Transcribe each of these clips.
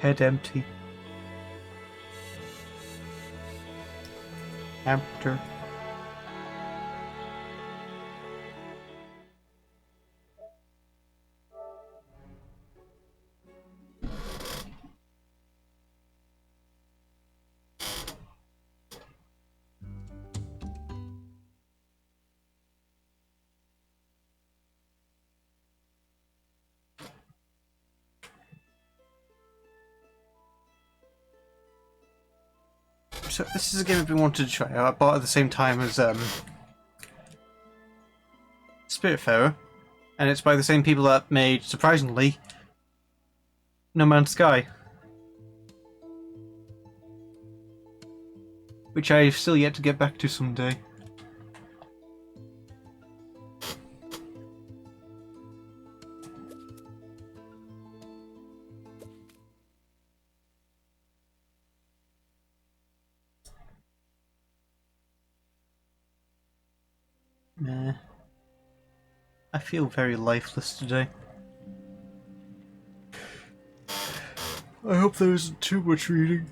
head empty. After. So this is a game I've been wanting to try out. I bought it at the same time as Spiritfarer, and it's by the same people that made, surprisingly, No Man's Sky, which I've still yet to get back to someday. Meh. I feel very lifeless today. I hope there isn't too much reading.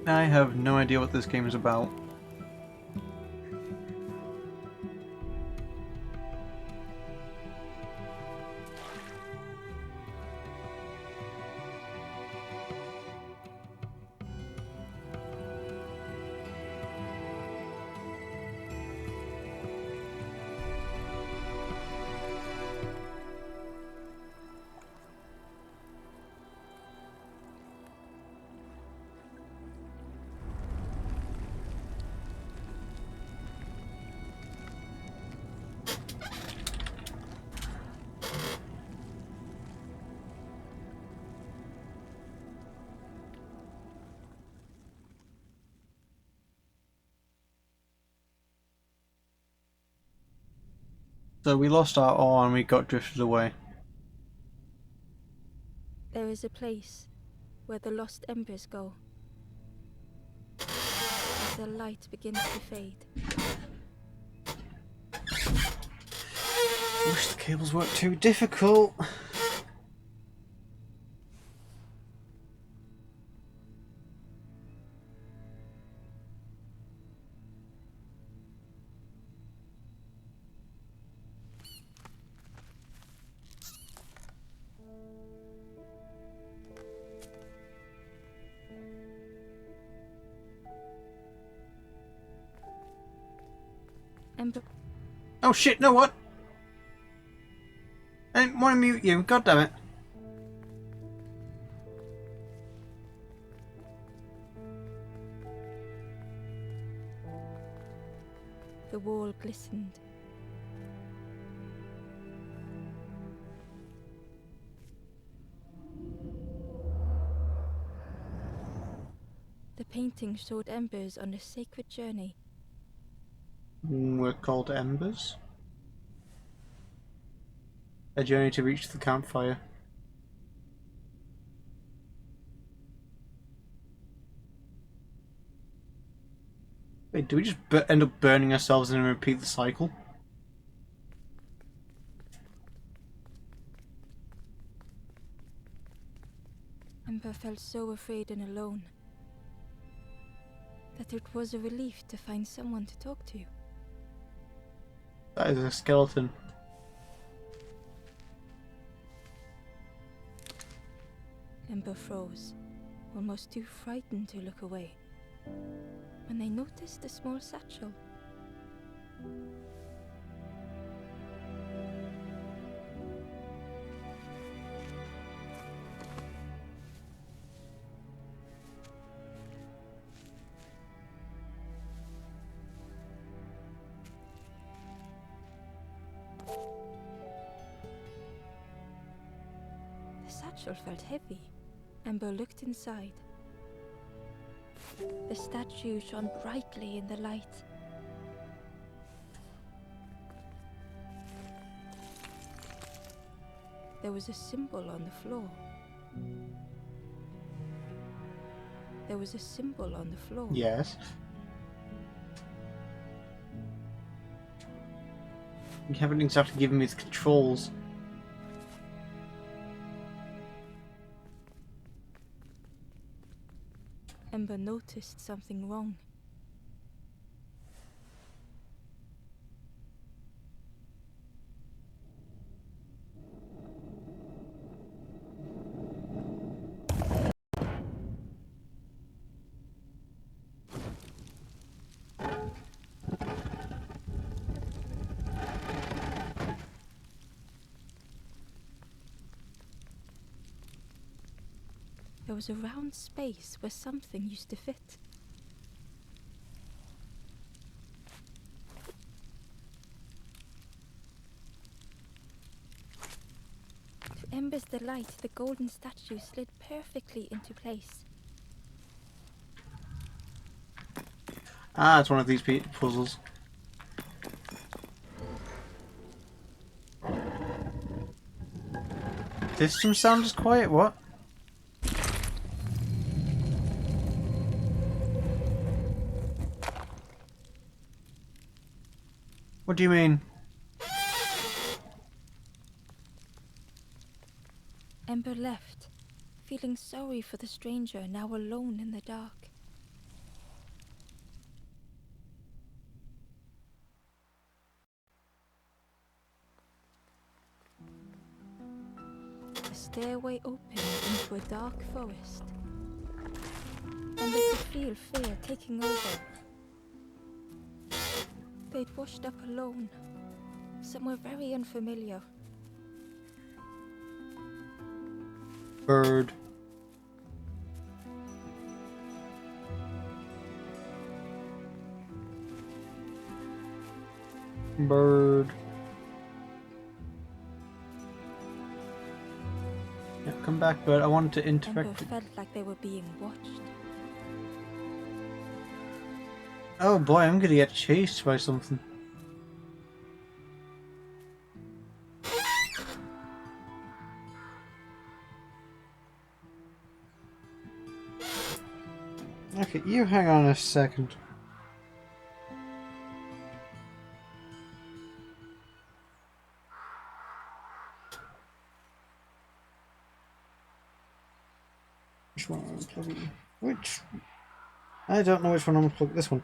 I have no idea what this game is about. So we lost our awe and we got drifted away. There is a place where the lost embers go. As their light begins to fade. Wish the cables weren't too difficult. Ember. Oh shit, no what? I didn't want to mute you, god damn it. The wall glistened. The painting showed Embers on a sacred journey. We're called Embers. A journey to reach the campfire. Wait, do we just end up burning ourselves and then repeat the cycle? Ember felt so afraid and alone that it was a relief to find someone to talk to. That is a skeleton. Ember froze, almost too frightened to look away, when they noticed a small satchel. The satchel felt heavy. Ember looked inside. The statue shone brightly in the light. There was a symbol on the floor. There was a symbol on the floor. Yes. You haven't exactly given me the controls. Ember noticed something wrong. There was a round space where something used to fit. To Ember's delight, the golden statue slid perfectly into place. Ah, it's one of these puzzles. System sound is quiet, what? What do you mean? Ember left, feeling sorry for the stranger now alone in the dark. The stairway opened into a dark forest. Ember could feel fear taking over. They'd washed up alone, somewhere very unfamiliar. Bird. Bird. Yeah, come back, bird. I wanted to Ember interact. felt like they were being watched. Oh boy, I'm gonna get chased by something. Okay, you hang on a second. Which one am I plugging? Which? I don't know which one I'm gonna plug. This one.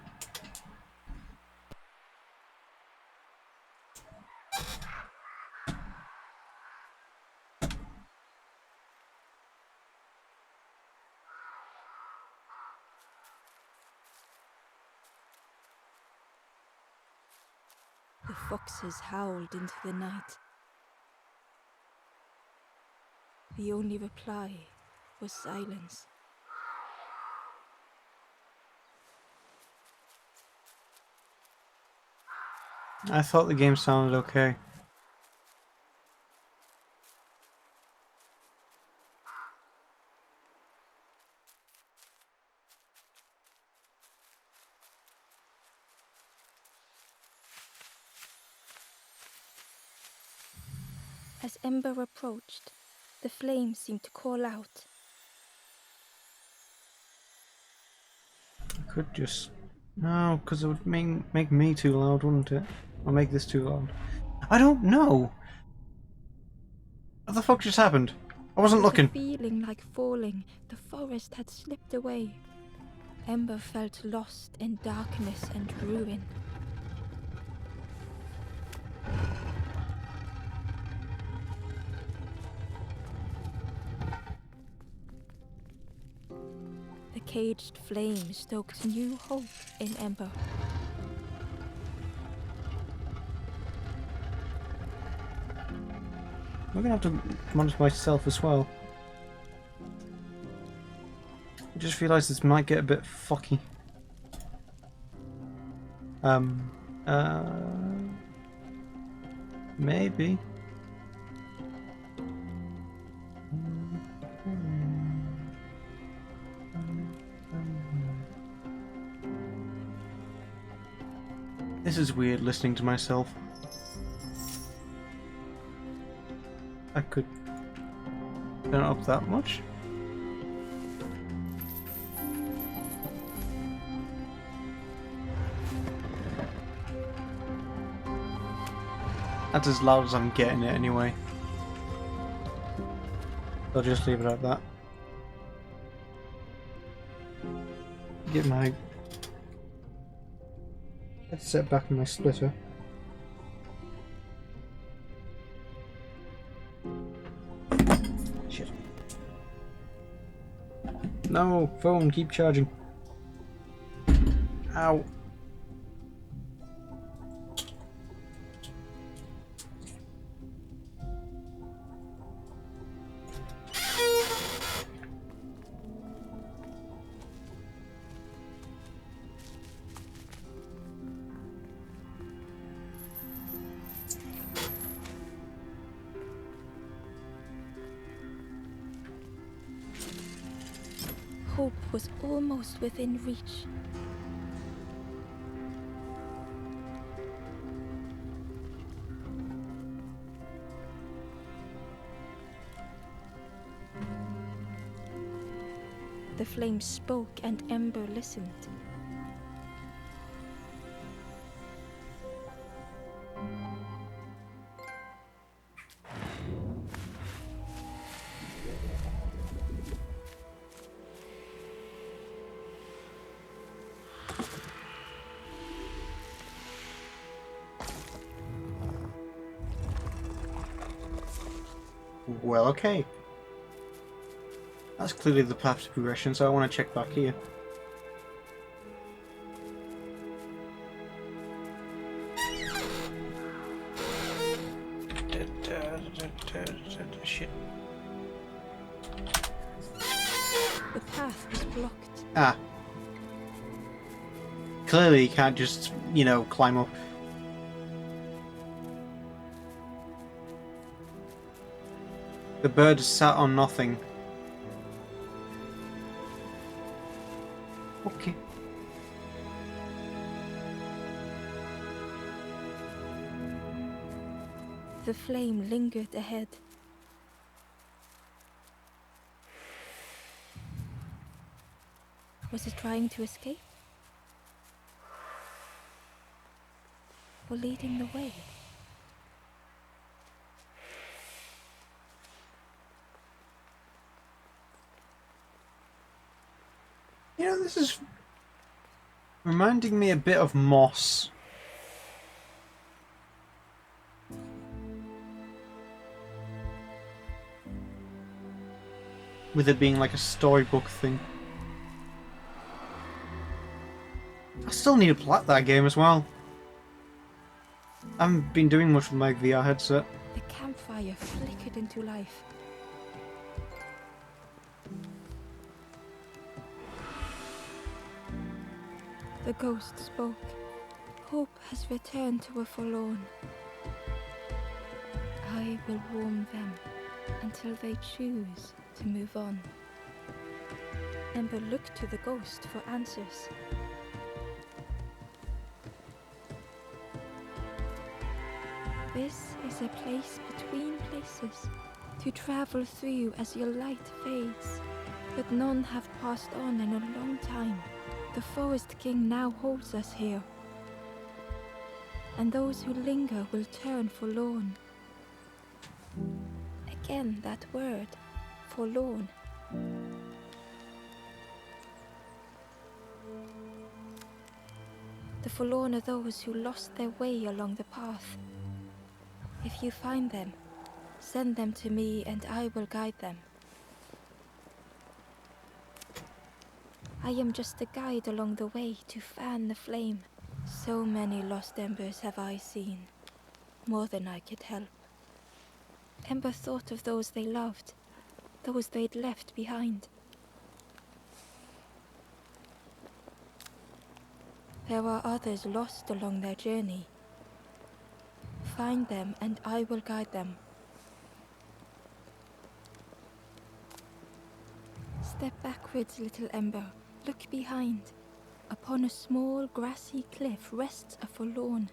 The foxes howled into the night. The only reply was silence. I thought the game sounded okay. As Ember approached, the flame seemed to call out. I could just... No, because it would make me too loud, wouldn't it? Or make this too loud. I don't know! What the fuck just happened? I wasn't looking. Feeling like falling, the forest had slipped away. Ember felt lost in darkness and ruin. The caged flame stoked new hope in Ember. I'm gonna have to manage myself as well. I just realised this might get a bit fucky. Maybe. This is weird listening to myself. I could turn it up that much. That's as loud as I'm getting it anyway. I'll just leave it at that. Get my headset back in my splitter. Shit. No, phone, keep charging. Ow. Hope was almost within reach. The flame spoke and Ember listened. Well, okay. That's clearly the path to progression, so I want to check back here. Shit. The path was blocked. Ah. Clearly you can't just, you know, climb up. The bird sat on nothing. Okay. The flame lingered ahead. Was it trying to escape? Or leading the way? You know, this is reminding me a bit of Moss. With it being like a storybook thing. I still need to plat that game as well. I haven't been doing much with my VR headset. The campfire flickered into life. The ghost spoke. Hope has returned to a forlorn. I will warm them until they choose to move on. Ember looked to the ghost for answers. This is a place between places, to travel through as your light fades. But none have passed on in a long time. The Forest King now holds us here, and those who linger will turn forlorn. Again that word, forlorn. The forlorn are those who lost their way along the path. If you find them, send them to me and I will guide them. I am just a guide along the way to fan the flame. So many lost embers have I seen, more than I could help. Ember thought of those they loved, those they'd left behind. There are others lost along their journey. Find them and I will guide them. Step backwards, little Ember. Look behind. Upon a small grassy cliff rests a forlorn.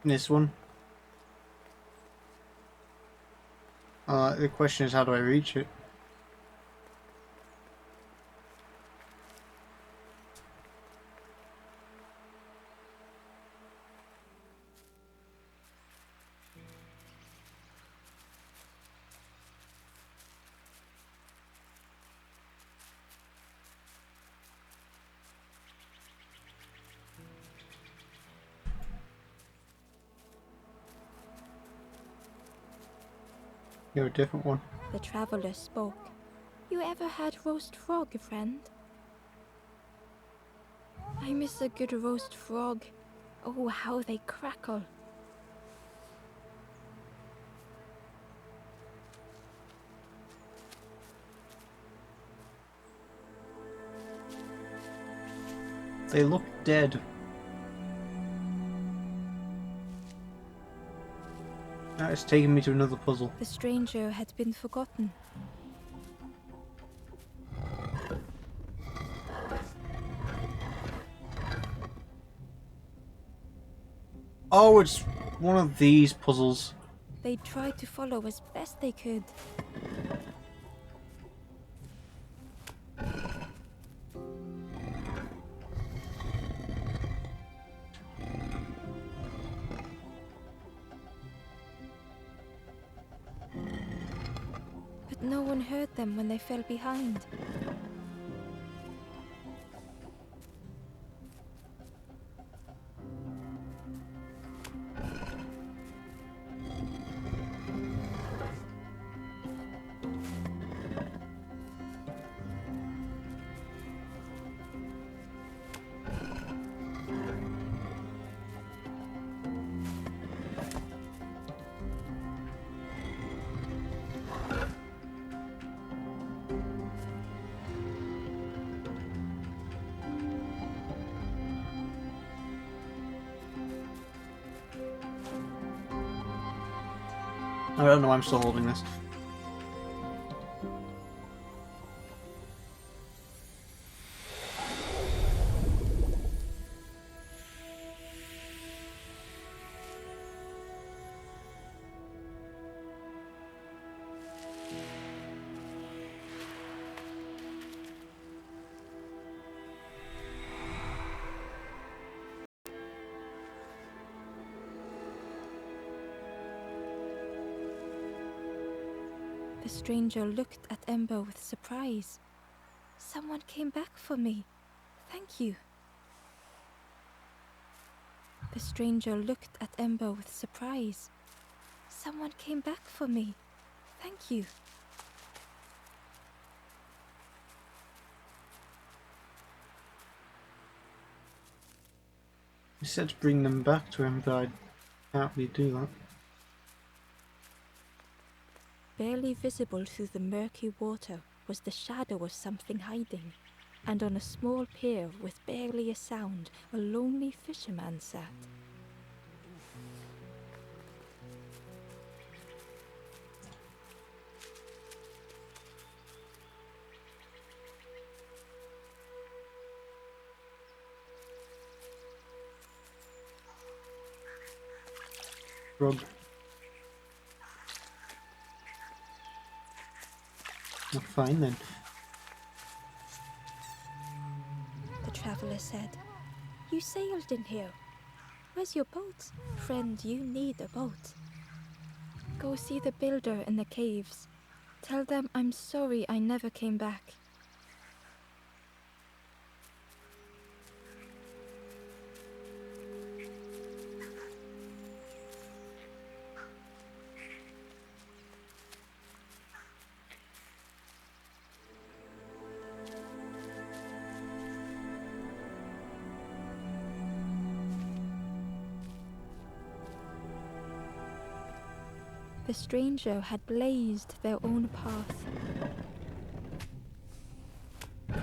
This one. The question is, how do I reach it? You're a different one. The traveler spoke. You ever had roast frog, friend? I miss a good roast frog. Oh, how they crackle. They look dead. Now it's taking me to another puzzle. The stranger had been forgotten. Oh, it's one of these puzzles. They tried to follow as best they could. But no one heard them when they fell behind. I don't know why I'm still holding this. The stranger looked at Ember with surprise. Someone came back for me. Thank you. The stranger looked at Ember with surprise. Someone came back for me. Thank you. He said to bring them back to him, but I can't really do that. Barely visible through the murky water was the shadow of something hiding, and on a small pier with barely a sound, a lonely fisherman sat. Rug. Well, fine then. The traveler said. You sailed in here. Where's your boat? Friend, you need a boat. Go see the builder in the caves. Tell them I'm sorry I never came back. The stranger had blazed their own path,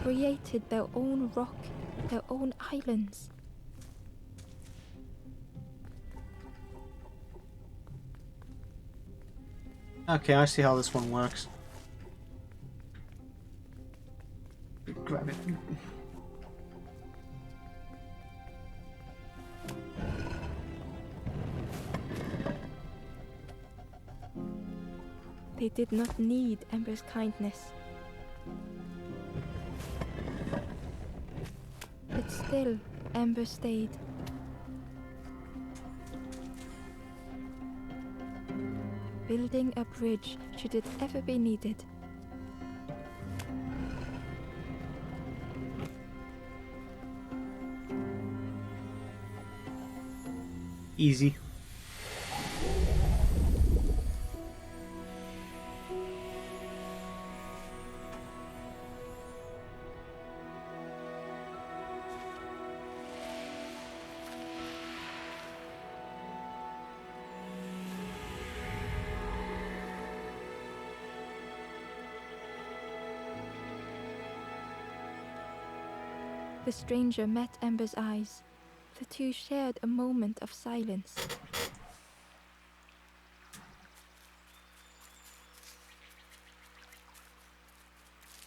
created their own rock, their own islands. Okay, I see how this one works. Grab it. They did not need Ember's kindness. But still, Ember stayed. Building a bridge should it ever be needed. Easy. The stranger met Ember's eyes. The two shared a moment of silence.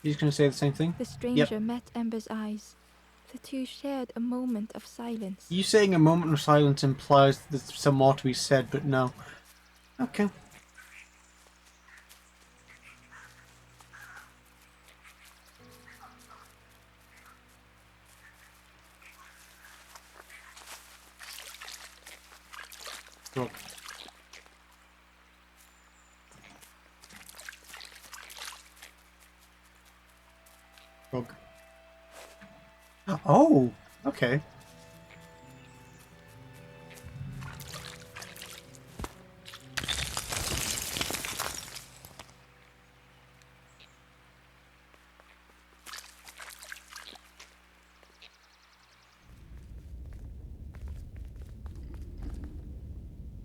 You're just gonna say the same thing? The stranger met Ember's eyes. The two shared a moment of silence. You saying a moment of silence implies that there's some more to be said, but no. Okay. Cool. Rug. Oh, okay.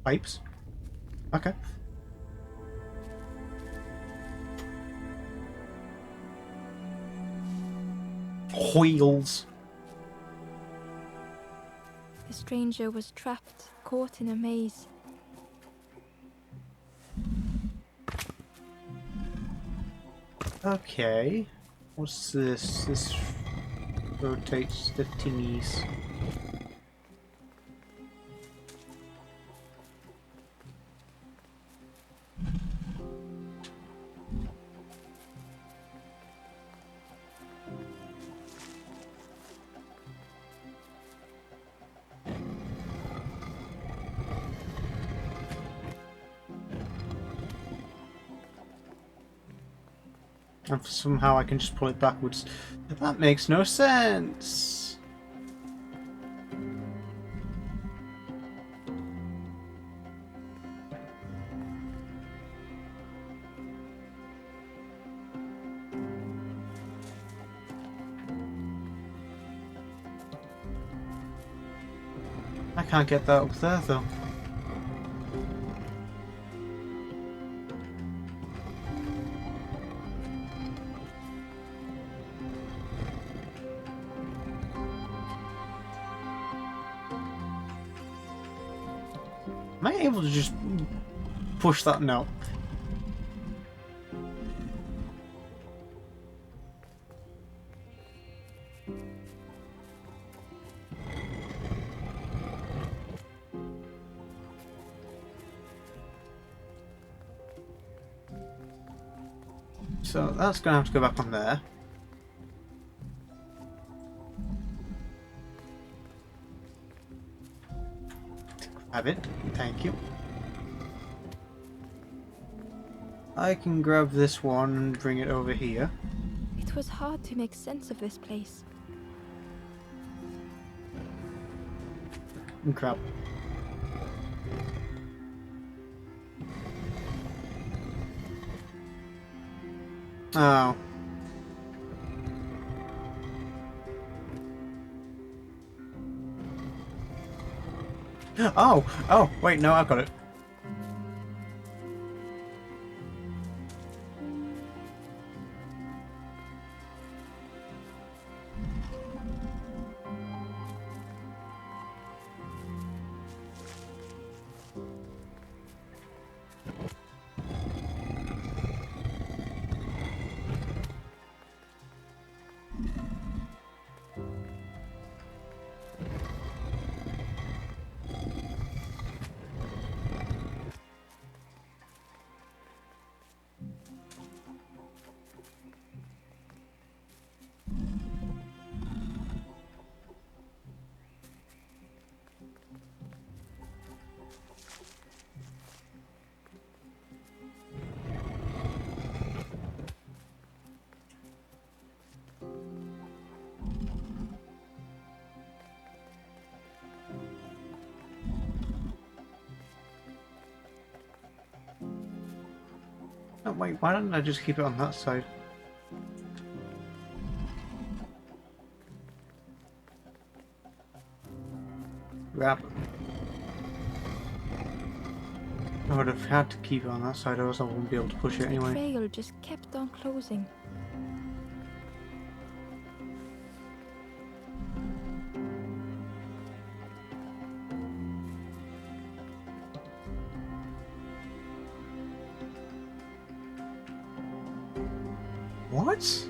Pipes. Okay. Wheels. The stranger was trapped, caught in a maze. Okay. What's this? This rotates the thingies. And somehow I can just pull it backwards. That makes no sense. I can't get that up there though. Am I able to just push that? No. So that's going to have to go back on there. Have it. Thank you. I can grab this one and bring it over here. It was hard to make sense of this place. Crap. Oh. Oh! Oh! Wait, no, I've got it. Oh, wait, why don't I just keep it on that side? Grab. I would have had to keep it on that side, or else I wouldn't be able to push it The anyway. trail just kept on closing. What?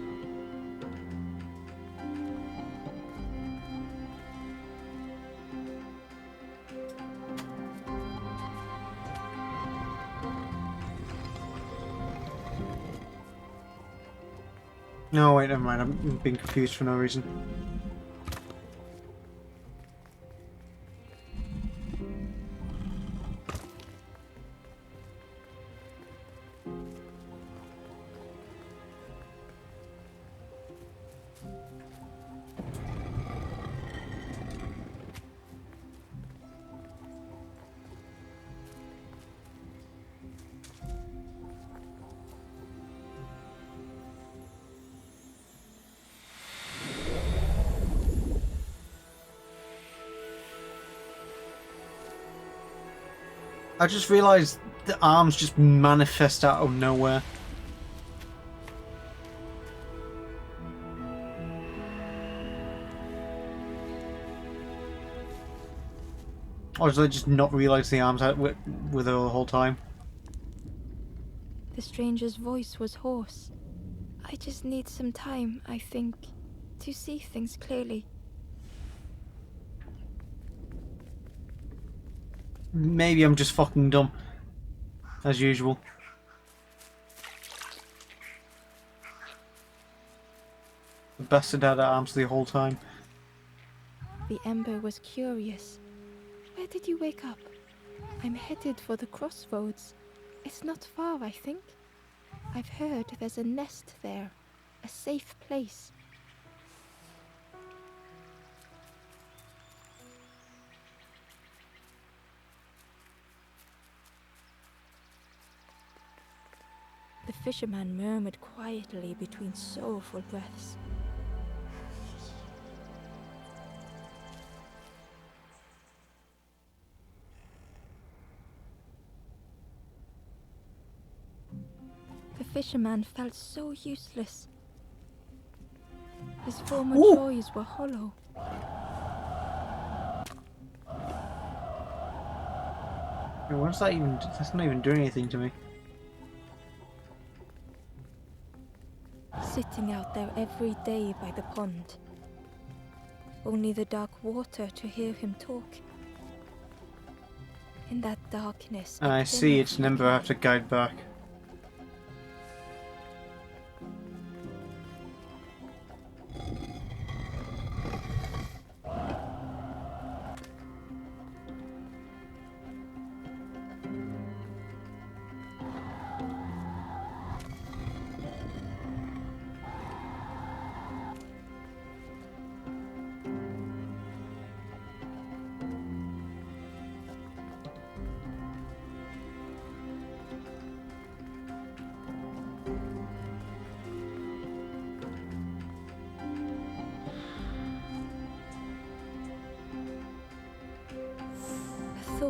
No, wait, never mind. I'm being confused for no reason. I just realised the arms just manifest out of nowhere. Or did I just not realise the arms were there the whole time? The stranger's voice was hoarse. I just need some time, I think, to see things clearly. Maybe I'm just fucking dumb. As usual. The bastard had arms the whole time. The Ember was curious. Where did you wake up? I'm headed for the crossroads. It's not far, I think. I've heard there's a nest there. A safe place. The fisherman murmured quietly between soulful breaths. The fisherman felt so useless. His former joys were hollow. What's that even? That's not even doing anything to me. Sitting out there every day by the pond. Only the dark water to hear him talk. In that darkness... I see, it's an ember I have to guide back.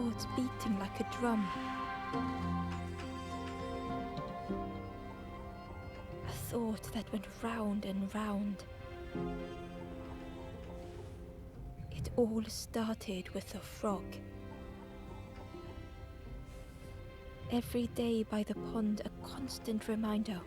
thoughts beating like a drum. A thought that went round and round. It all started with a frog. Every day by the pond, a constant reminder.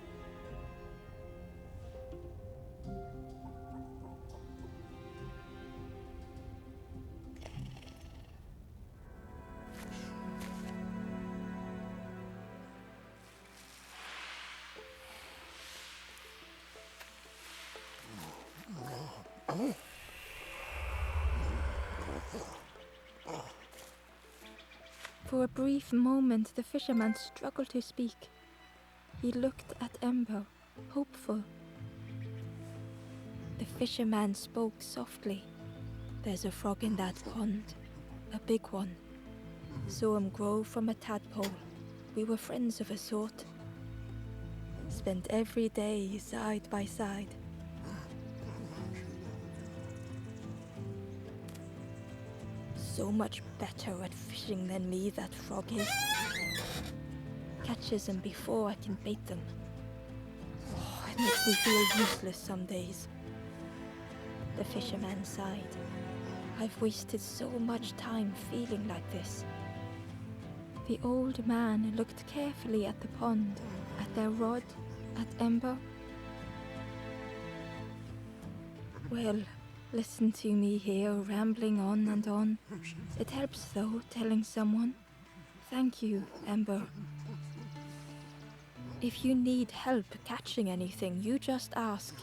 For a brief moment, the fisherman struggled to speak. He looked at Ember, hopeful. The fisherman spoke softly. There's a frog in that pond, a big one. Saw him grow from a tadpole. We were friends of a sort. Spent every day side by side. So much better at fishing than me, that frog is. Catches them before I can bait them. Oh, it makes me feel useless some days. The fisherman sighed. I've wasted so much time feeling like this. The old man looked carefully at the pond, at their rod, at Ember. Well, listen to me here, rambling on and on. It helps, though, telling someone. Thank you, Ember. If you need help catching anything, you just ask.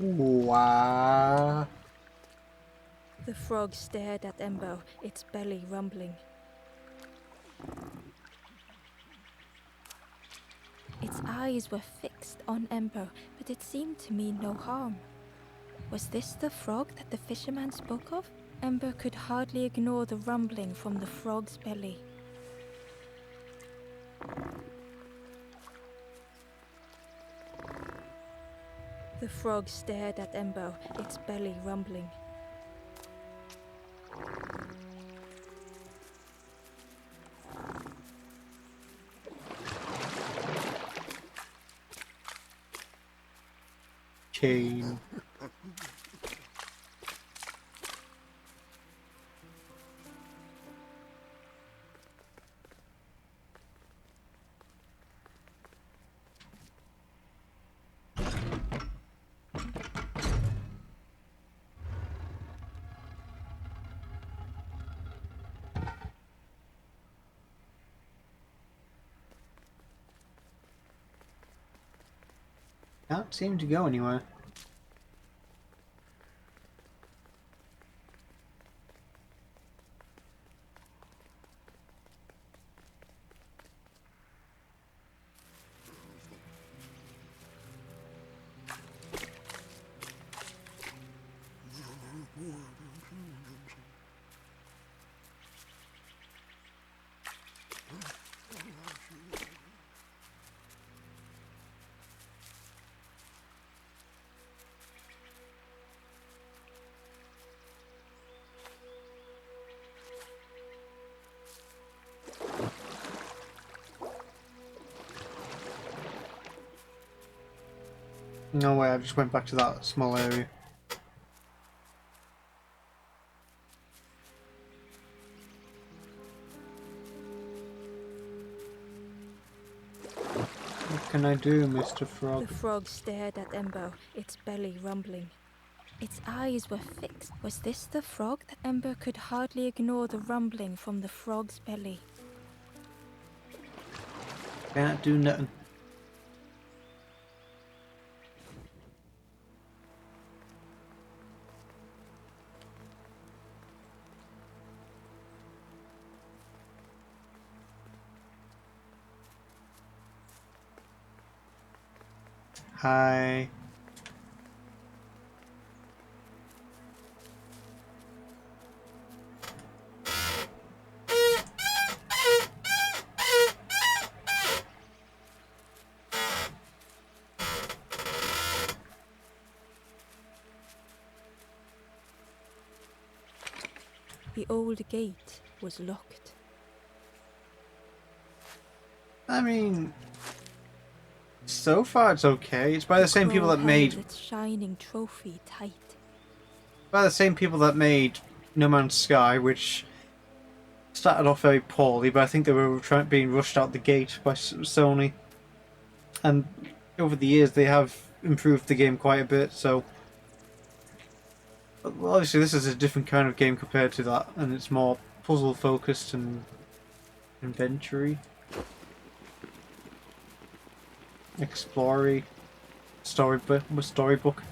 Wow. The frog stared at Ember, its belly rumbling. Its eyes were fixed on Ember, but it seemed to mean no harm. Was this the frog that the fisherman spoke of? Ember could hardly ignore the rumbling from the frog's belly. The frog stared at Ember, its belly rumbling. Chain. Can't seem to go anywhere. No way, I just went back to that small area. What can I do, Mr. Frog? The frog stared at Ember, its belly rumbling. Its eyes were fixed. Was this the frog that Ember could hardly ignore the rumbling from the frog's belly? Can't do nothing. Hi. The old gate was locked. I mean, so far it's okay. It's by the same people Crow that held made its shining trophy tight. No Man's Sky, which started off very poorly, but I think they were being rushed out the gate by Sony. And over the years, they have improved the game quite a bit. So, well, obviously, this is a different kind of game compared to that, and it's more puzzle focused and adventure-y, explory, storybook.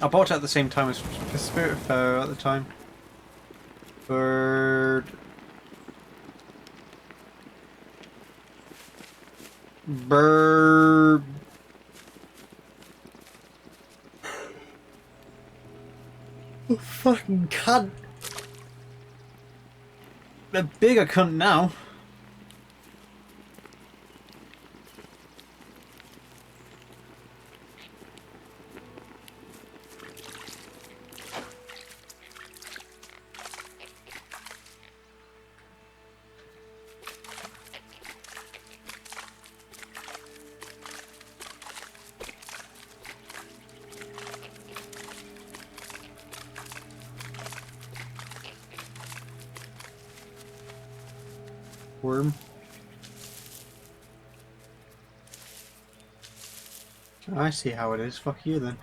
I bought it at the same time as the Spirit Fair at the time. Bird. Oh, fucking cunt. A bigger cunt now. Worm. I see how it is. Fuck you then.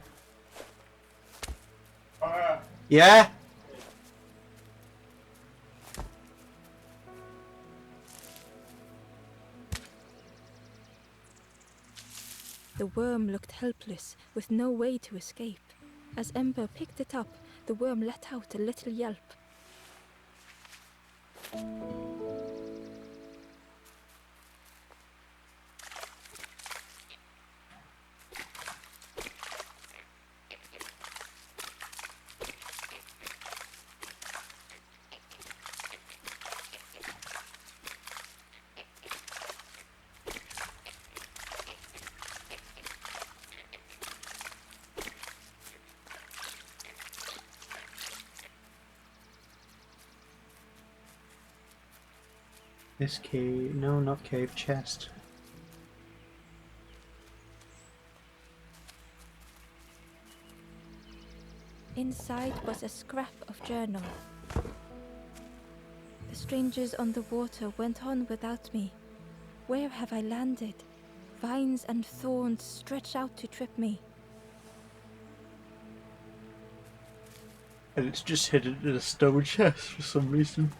Yeah? The worm looked helpless, with no way to escape. As Ember picked it up, the worm let out a little yelp. This cave. No, not cave. Chest. Inside was a scrap of journal. The strangers on the water went on without me. Where have I landed? Vines and thorns stretch out to trip me. And it's just hidden in a stone chest for some reason.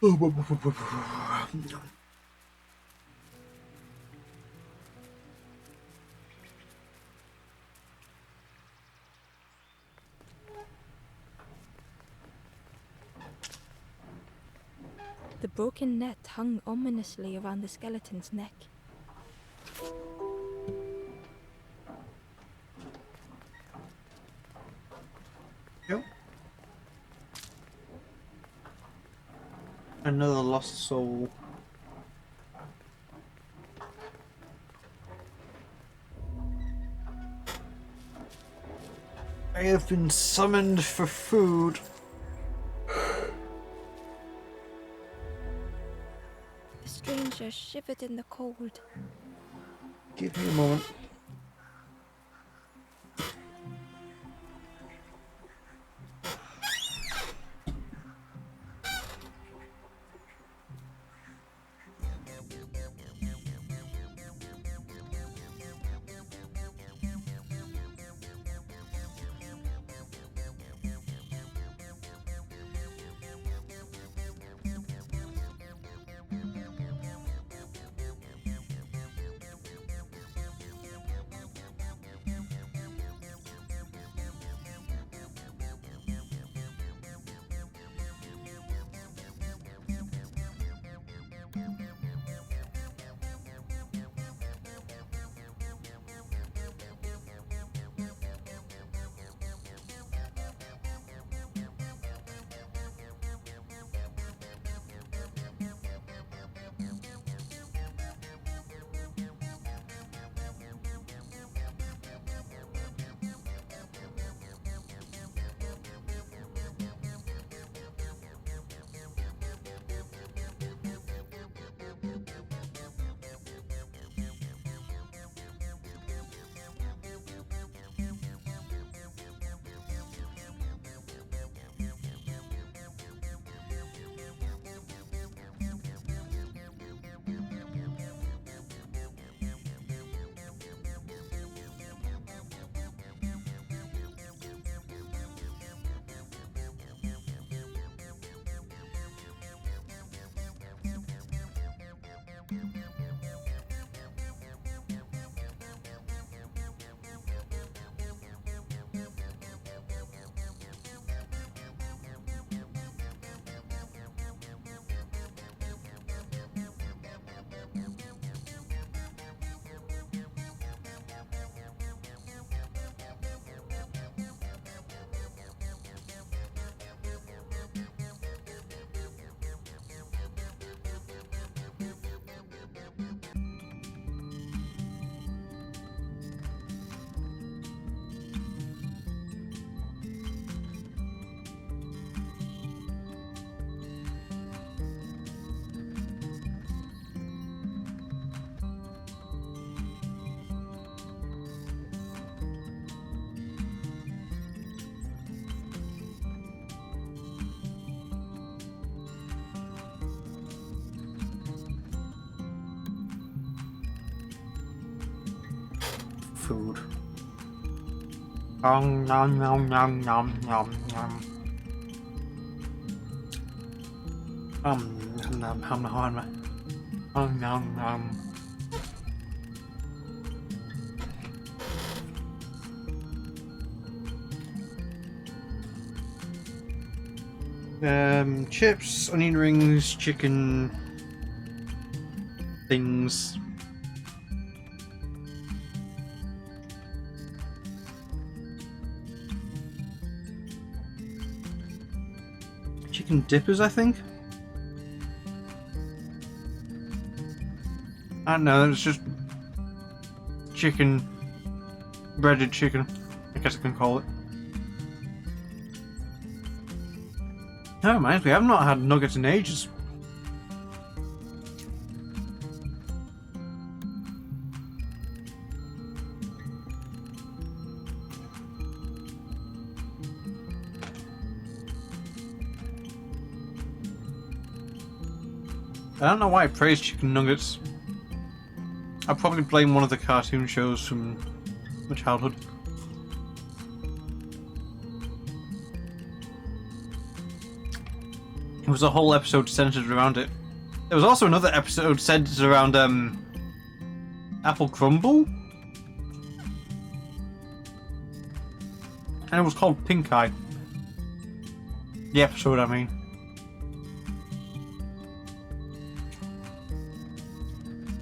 The broken net hung ominously around the skeleton's neck. Yep. Another lost soul. I have been summoned for food. The stranger shivered in the cold. Give me a moment. food. Nom nom nom nom nom nom nom. Nom nom nom nom nom. Chips, onion rings, chicken things. Chicken dippers, I think. I don't know, it's just chicken, breaded chicken, I guess I can call it. No, man, we have not had nuggets in ages. I don't know why I praise chicken nuggets. I probably blame one of the cartoon shows from my childhood. There was a whole episode centered around it. There was also another episode centered around apple crumble, and it was called Pink Eye. The episode, I mean.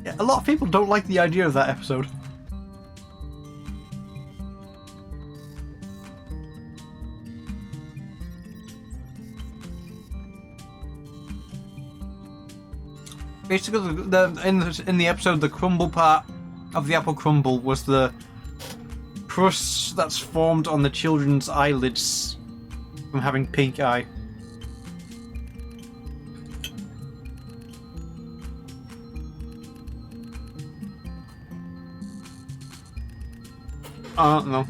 Yeah, a lot of people don't like the idea of that episode. Basically, in the episode, the crumble part of the apple crumble was the crust that's formed on the children's eyelids from having pink eye. I don't know.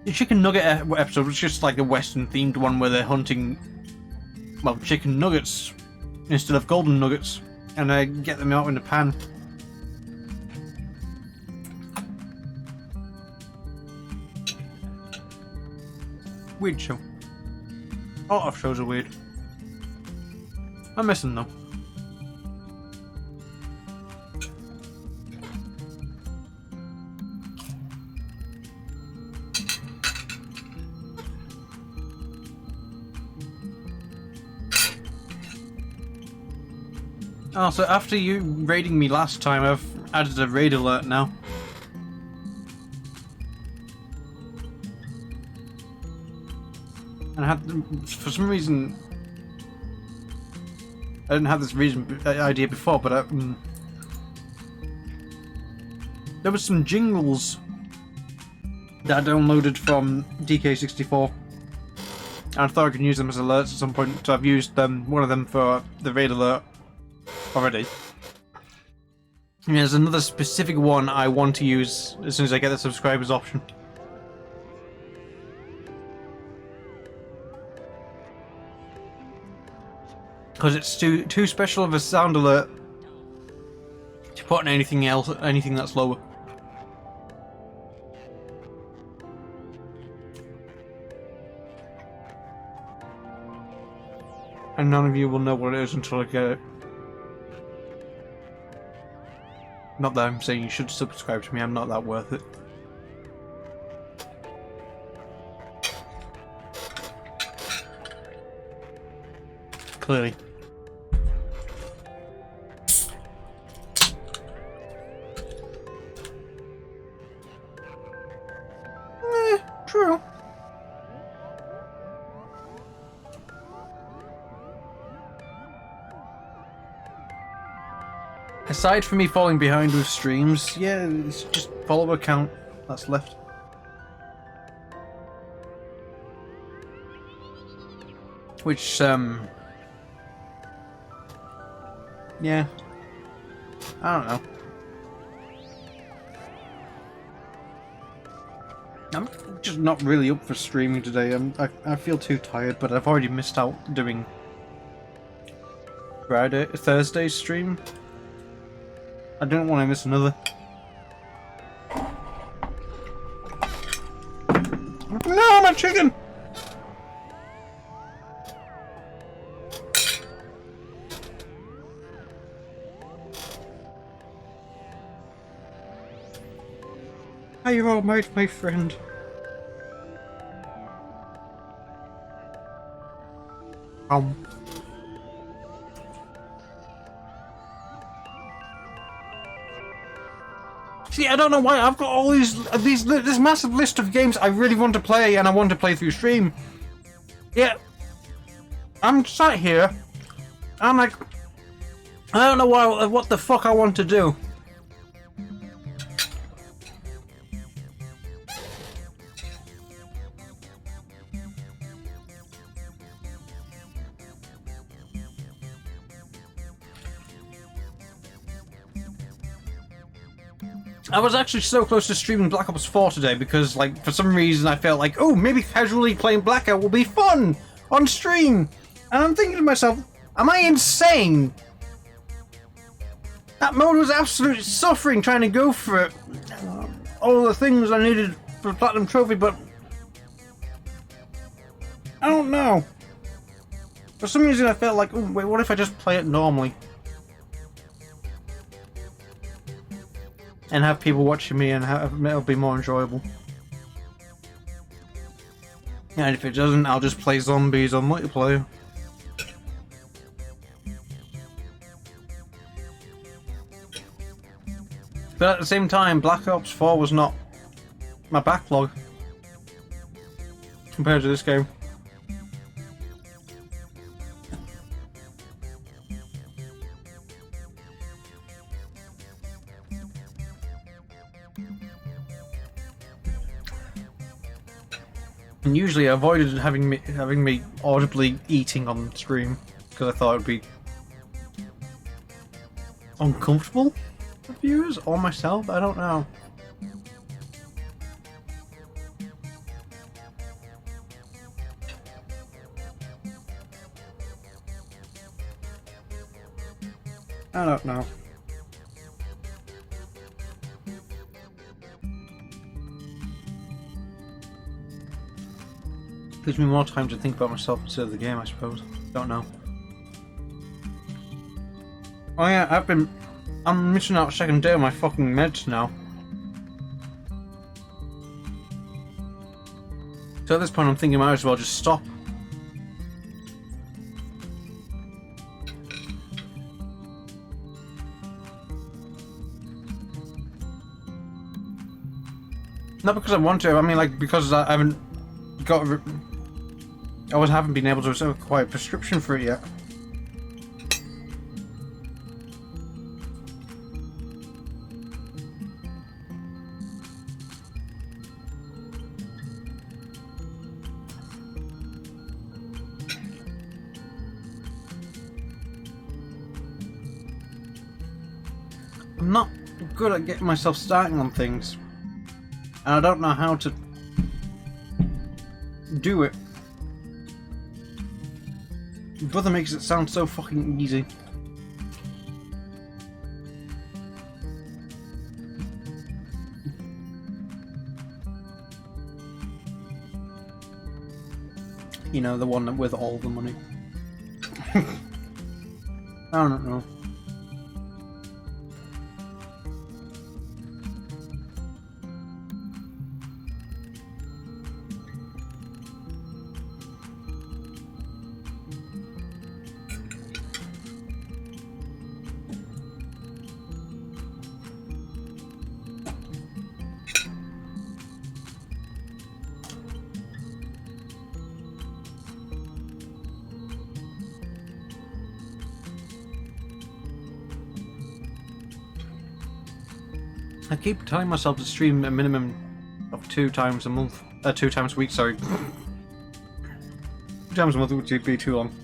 The chicken nugget episode was just like a Western themed one where they're hunting, well, chicken nuggets instead of golden nuggets, and they get them out in a pan. Weird show. A lot of shows are weird. I miss them though. Oh, so after you raiding me last time, I've added a raid alert now. And I had, for some reason, I didn't have this idea before, but there was some jingles that I downloaded from DK64. And I thought I could use them as alerts at some point, so I've used one of them for the raid alert already. And there's another specific one I want to use as soon as I get the subscribers option. Because it's too special of a sound alert to put on anything else, anything that's lower. And none of you will know what it is until I get it. Not that I'm saying you should subscribe to me, I'm not that worth it. Clearly. True. Aside from me falling behind with streams, yeah, it's just follower count that's left. Which, yeah, I don't know. just not really up for streaming today. I feel too tired, but I've already missed out doing Thursday's stream. I don't want to miss another. No, my chicken! Are you all right, my friend? See, I don't know why I've got all this massive list of games I really want to play and I want to play through stream. Yeah, I'm sat here. I'm like, I don't know what the fuck I want to do. I was actually so close to streaming Black Ops 4 today because, like, for some reason I felt like, oh, maybe casually playing Blackout will be fun on stream. And I'm thinking to myself, am I insane? That mode was absolutely suffering trying to go for it. All the things I needed for the Platinum Trophy, but I don't know. For some reason I felt like, oh, wait, what if I just play it normally? And have people watching me and it'll be more enjoyable. And if it doesn't, I'll just play zombies on multiplayer. But at the same time, Black Ops 4 was not my backlog compared to this game. And usually I avoided having me audibly eating on stream because I thought it would be uncomfortable for viewers or myself. I don't know. I don't know. Gives me more time to think about myself instead of the game, I suppose. Don't know. Oh yeah, I'm missing out a second day of my fucking meds now. So at this point I'm thinking I might as well just stop. Not because I want to, I mean like because I haven't got... I haven't been able to acquire a prescription for it yet. I'm not good at getting myself starting on things. And I don't know how to do it. My brother makes it sound so fucking easy. You know, the one with all the money. I don't know. I keep telling myself to stream a minimum of 2 times a month. 2 times a week, sorry. 2 times a month would be too long.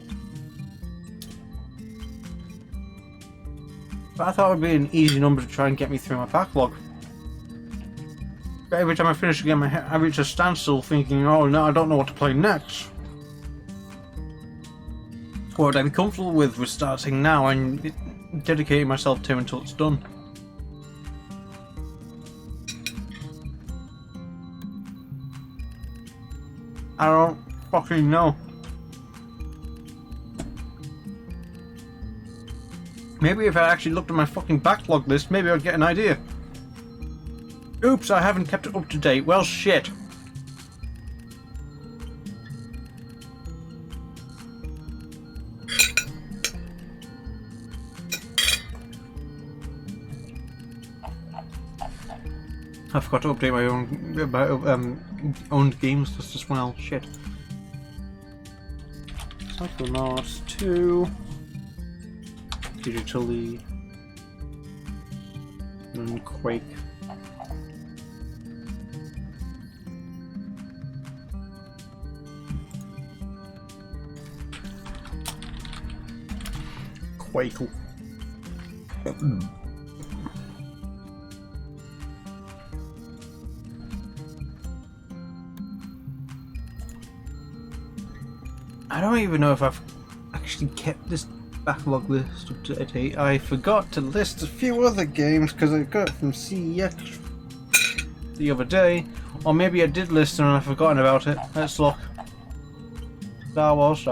But I thought it would be an easy number to try and get me through my backlog. every time I finish a game, I reach a standstill thinking, oh no, I don't know what to play next. What would I be comfortable with restarting now and dedicating myself to until it's done? I don't fucking know. Maybe if I actually looked at my fucking backlog list, maybe I'd get an idea. Oops, I haven't kept it up to date. Well, shit. I forgot to update my owned games list as well. Shit. Psychonauts 2. Digitally. And Quake. Quake. I don't even know if I've actually kept this backlog list up to date. I forgot to list a few other games because I got it from CEX the other day. Or maybe I did list them and I've forgotten about it. Let's look. Star Wars.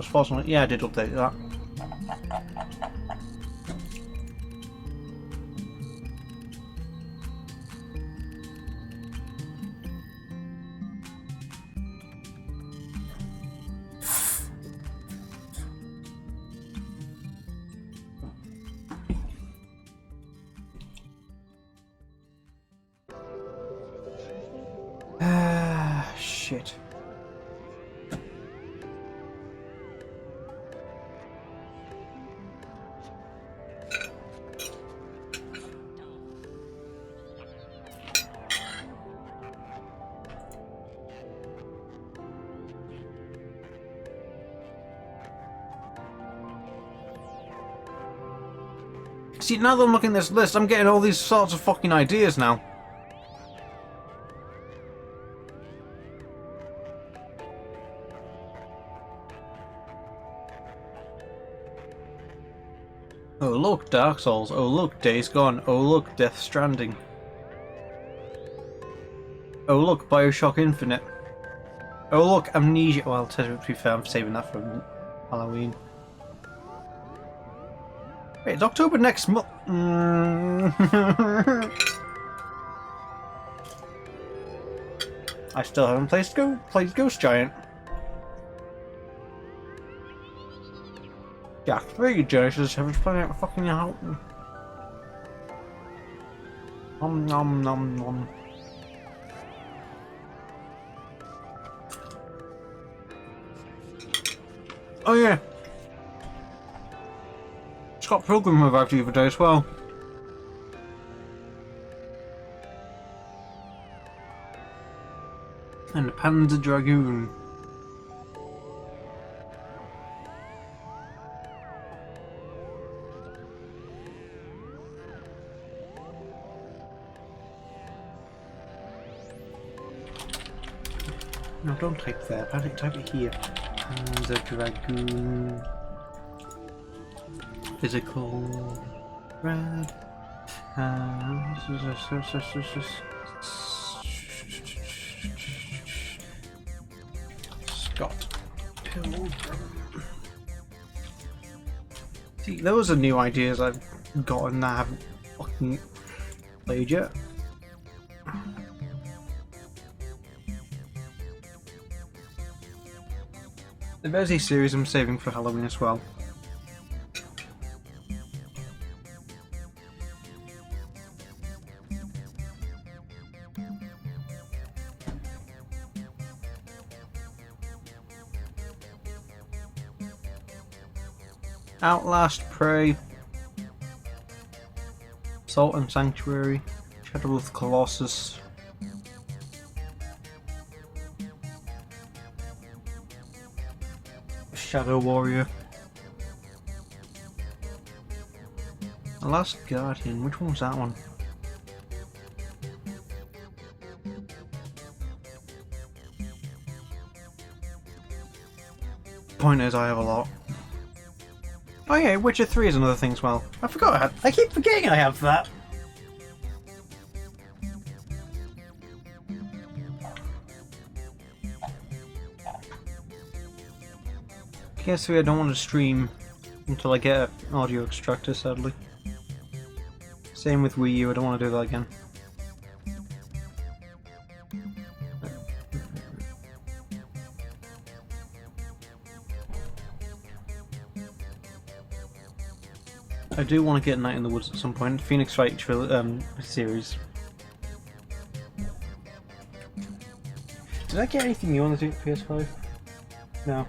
Fortunately, yeah, I did update that. Shit. See, now that I'm looking at this list, I'm getting all these sorts of fucking ideas now. Oh look, Dark Souls. Oh look, Days Gone. Oh look, Death Stranding. Oh look, Bioshock Infinite. Oh look, Amnesia. Well, to be fair, I'm saving that for Halloween. Wait, it's October next month. I still haven't played Ghost Giant. Yeah, 3 Genesis haven't played it fucking out. Nom nom nom nom. Oh yeah. Scott Pilgrim arrived the other day as well. And the Panzer Dragoon. No, don't type there. Type it here. Panzer Dragoon. Physical. Red. Scott Pilgrim. See, those are new ideas I've gotten that I haven't fucking played yet. The Resi series I'm saving for Halloween as well. Outlast, Prey, Salt and Sanctuary, Shadow of the Colossus. Shadow Warrior. The Last Guardian, which one was that one? point is I have a lot. Oh yeah, Witcher 3 is another thing as well. I forgot I had. I keep forgetting I have that. PS3 I don't want to stream until I get an audio extractor, sadly. Same with Wii U, I don't want to do that again. I do want to get Night in the Woods at some point. Phoenix Wright series. Did I get anything new on the PS5? No.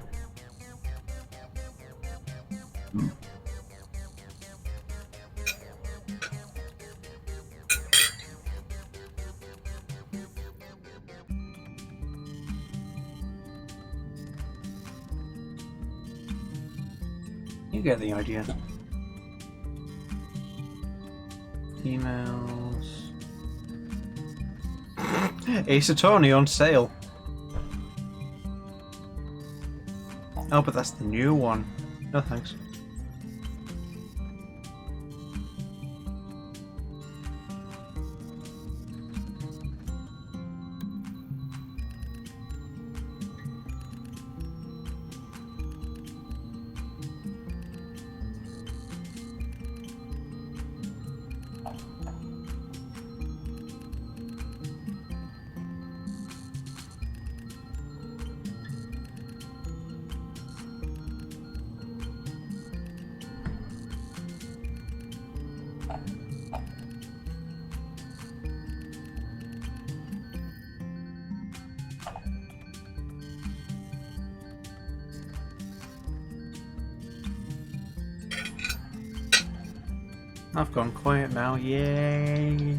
You get the idea. Emails. Ace Attorney on sale. Oh, but that's the new one. No thanks. I've gone quiet now, yay!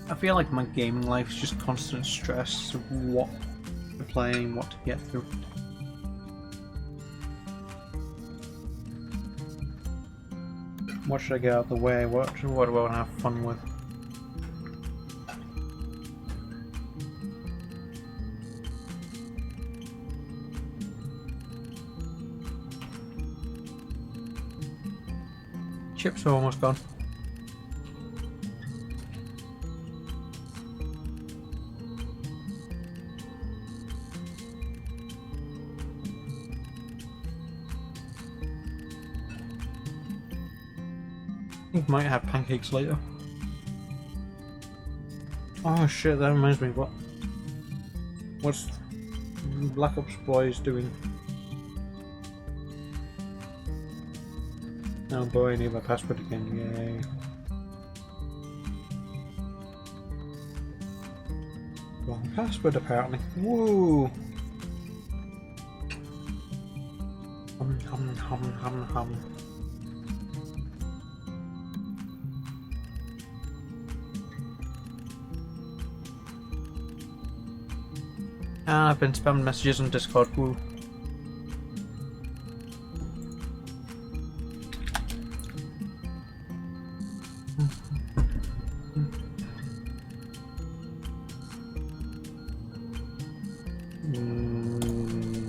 I feel like my gaming life is just constant stress of what to play and what to get through. What should I get out of the way? What do I want to have fun with? Chips are almost gone. I think I might have pancakes later. Oh shit, that reminds me, what's Black Ops Boys doing? Oh boy, I need my password again, yay. Wrong password apparently. Woo! Hum. Ah, I've been spamming messages on Discord, woo.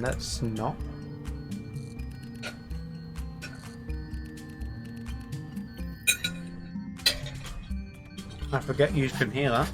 Let's not. I forget you can hear that.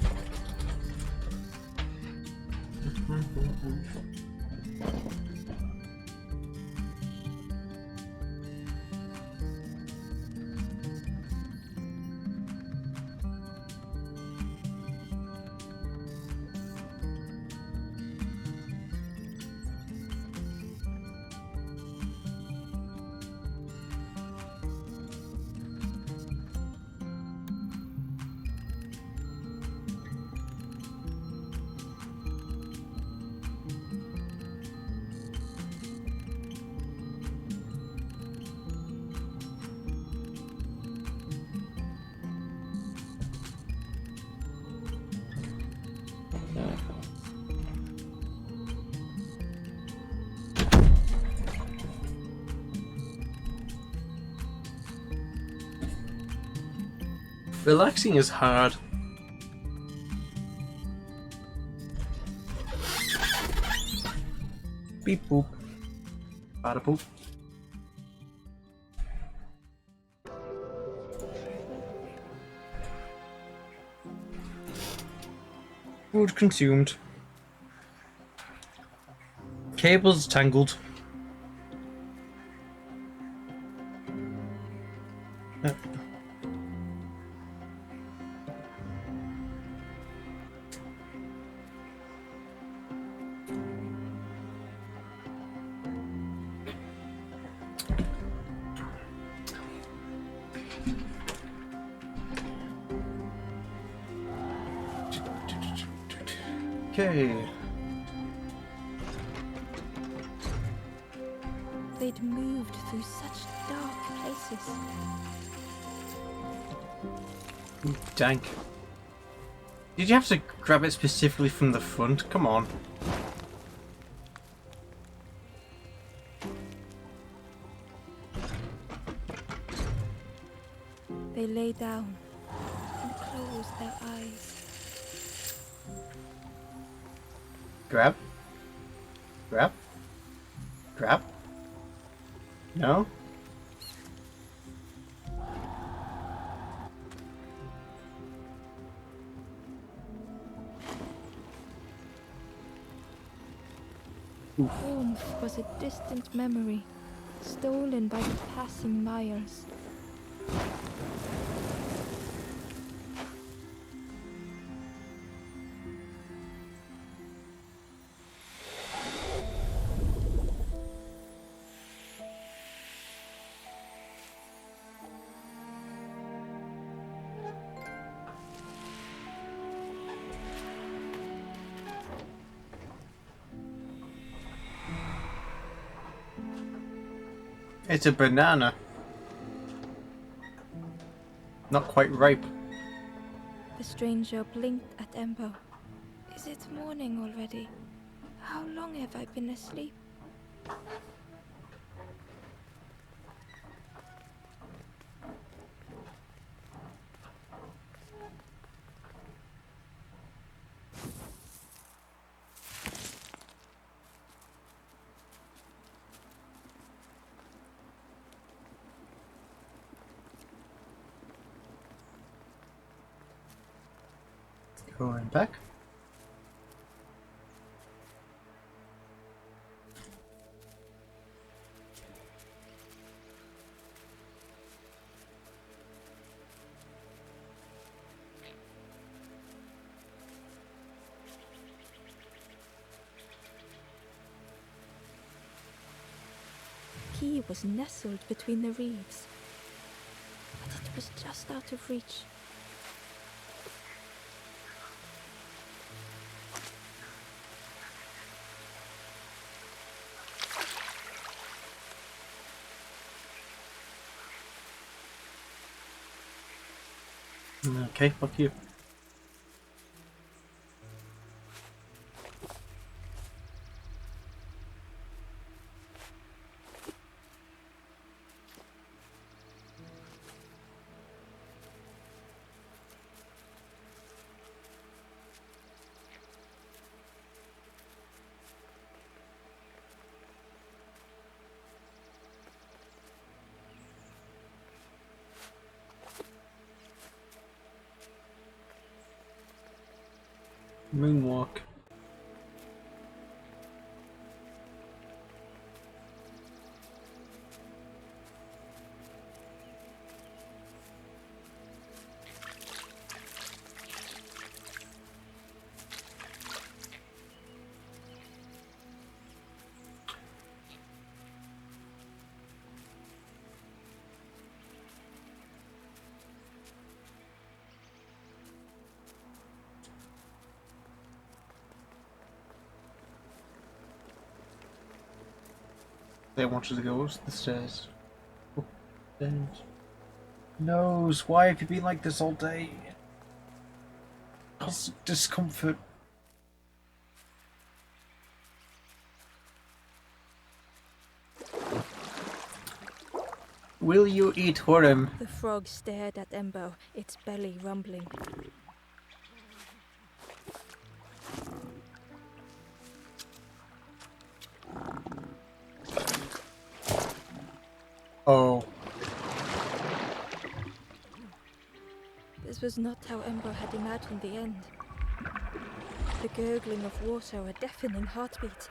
Relaxing is hard. Beep boop. Bada boop. Food consumed. Cables tangled. Okay. They'd moved through such dark places. Ooh, dank. Did you have to grab it specifically from the front? Come on. They lay down and closed their eyes. Grab. Grab. Grab. No? Warmth was a distant memory, stolen by the passing miles. It's a banana. Not quite ripe. The stranger blinked at Ember. Is it morning already? How long have I been asleep? Going back. The key was nestled between the reeds, but it was just out of reach. Okay, fuck you. Moonwalk. They want you to go to the stairs. Oh, stairs. Nose, why have you been like this all day? Constant discomfort. Will you eat Horim? The frog stared at Ember, its belly rumbling. This was not how Ember had imagined the end. The gurgling of water, a deafening heartbeat.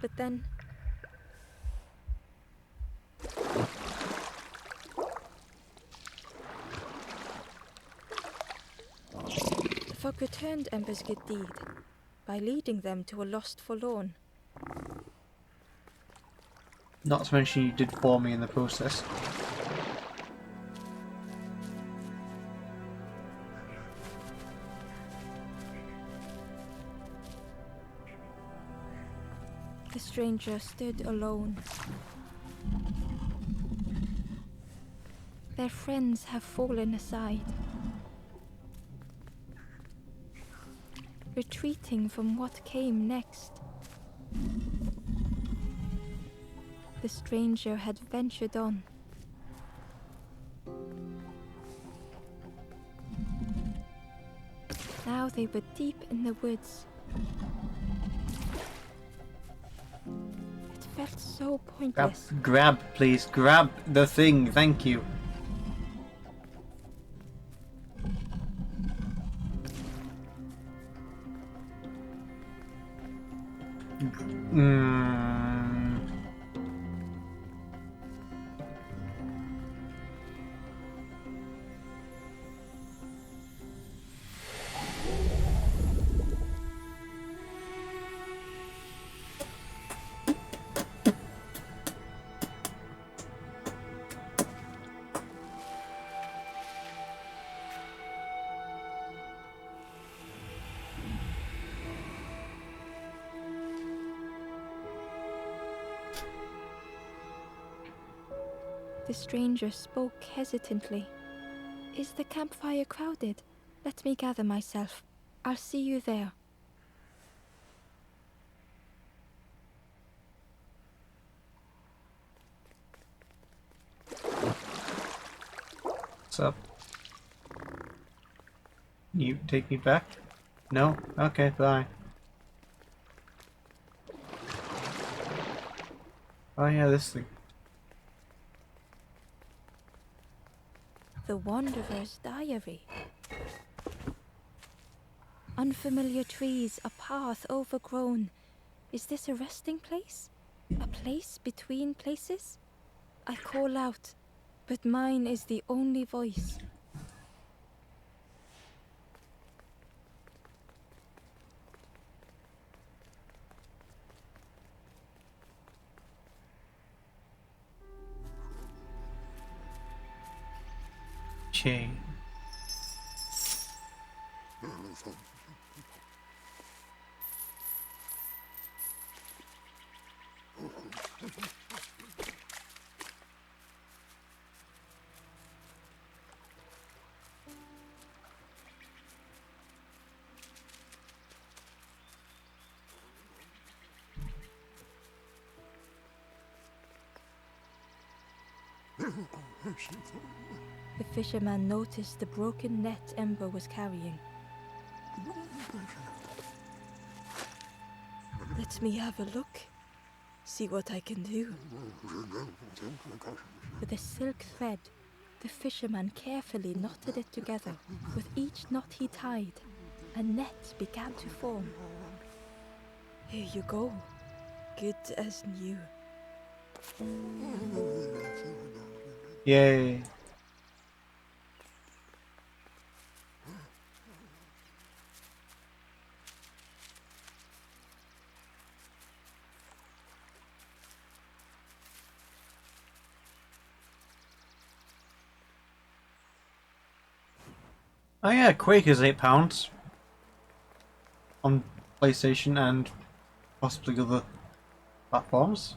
But then... the fog returned Ember's good deed by leading them to a lost forlorn. Not to mention you did for me in the process. The stranger stood alone. Their friends have fallen aside, retreating from what came next. The stranger had ventured on. Now they were deep in the woods. It felt so pointless. Grab, please. Grab the thing. Thank you. The stranger spoke hesitantly. Is the campfire crowded? Let me gather myself. I'll see you there. What's up? You take me back? No? Okay, bye. Oh yeah, this thing. The Wanderer's Diary. Unfamiliar trees, a path overgrown. Is this a resting place? A place between places? I call out, but mine is the only voice. Chain. The fisherman noticed the broken net Ember was carrying. Let me have a look. See what I can do. With a silk thread, the fisherman carefully knotted it together. With each knot he tied, a net began to form. Here you go. Good as new. Yay. Oh yeah, Quake is £8 on PlayStation and possibly other platforms.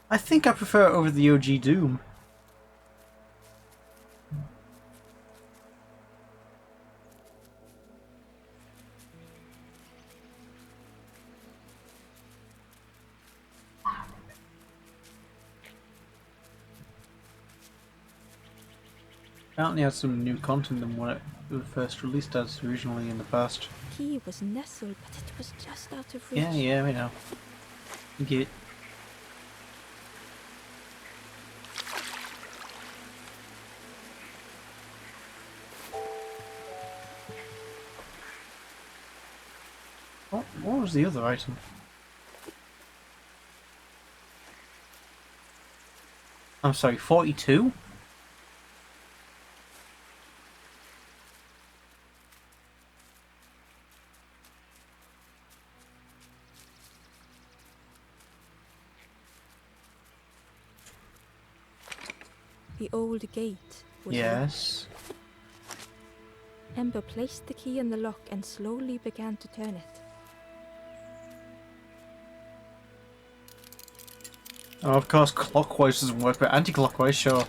I think I prefer it over the OG Doom. Apparently had some new content than what it was first released as originally in the past. Key was nestled, but it was just out of reach. Yeah, we know. Get. What was the other item? I'm sorry, 42? The old gate was Yes. locked. Ember placed the key in the lock and slowly began to turn it. Oh, of course, clockwise doesn't work, but anti-clockwise, sure.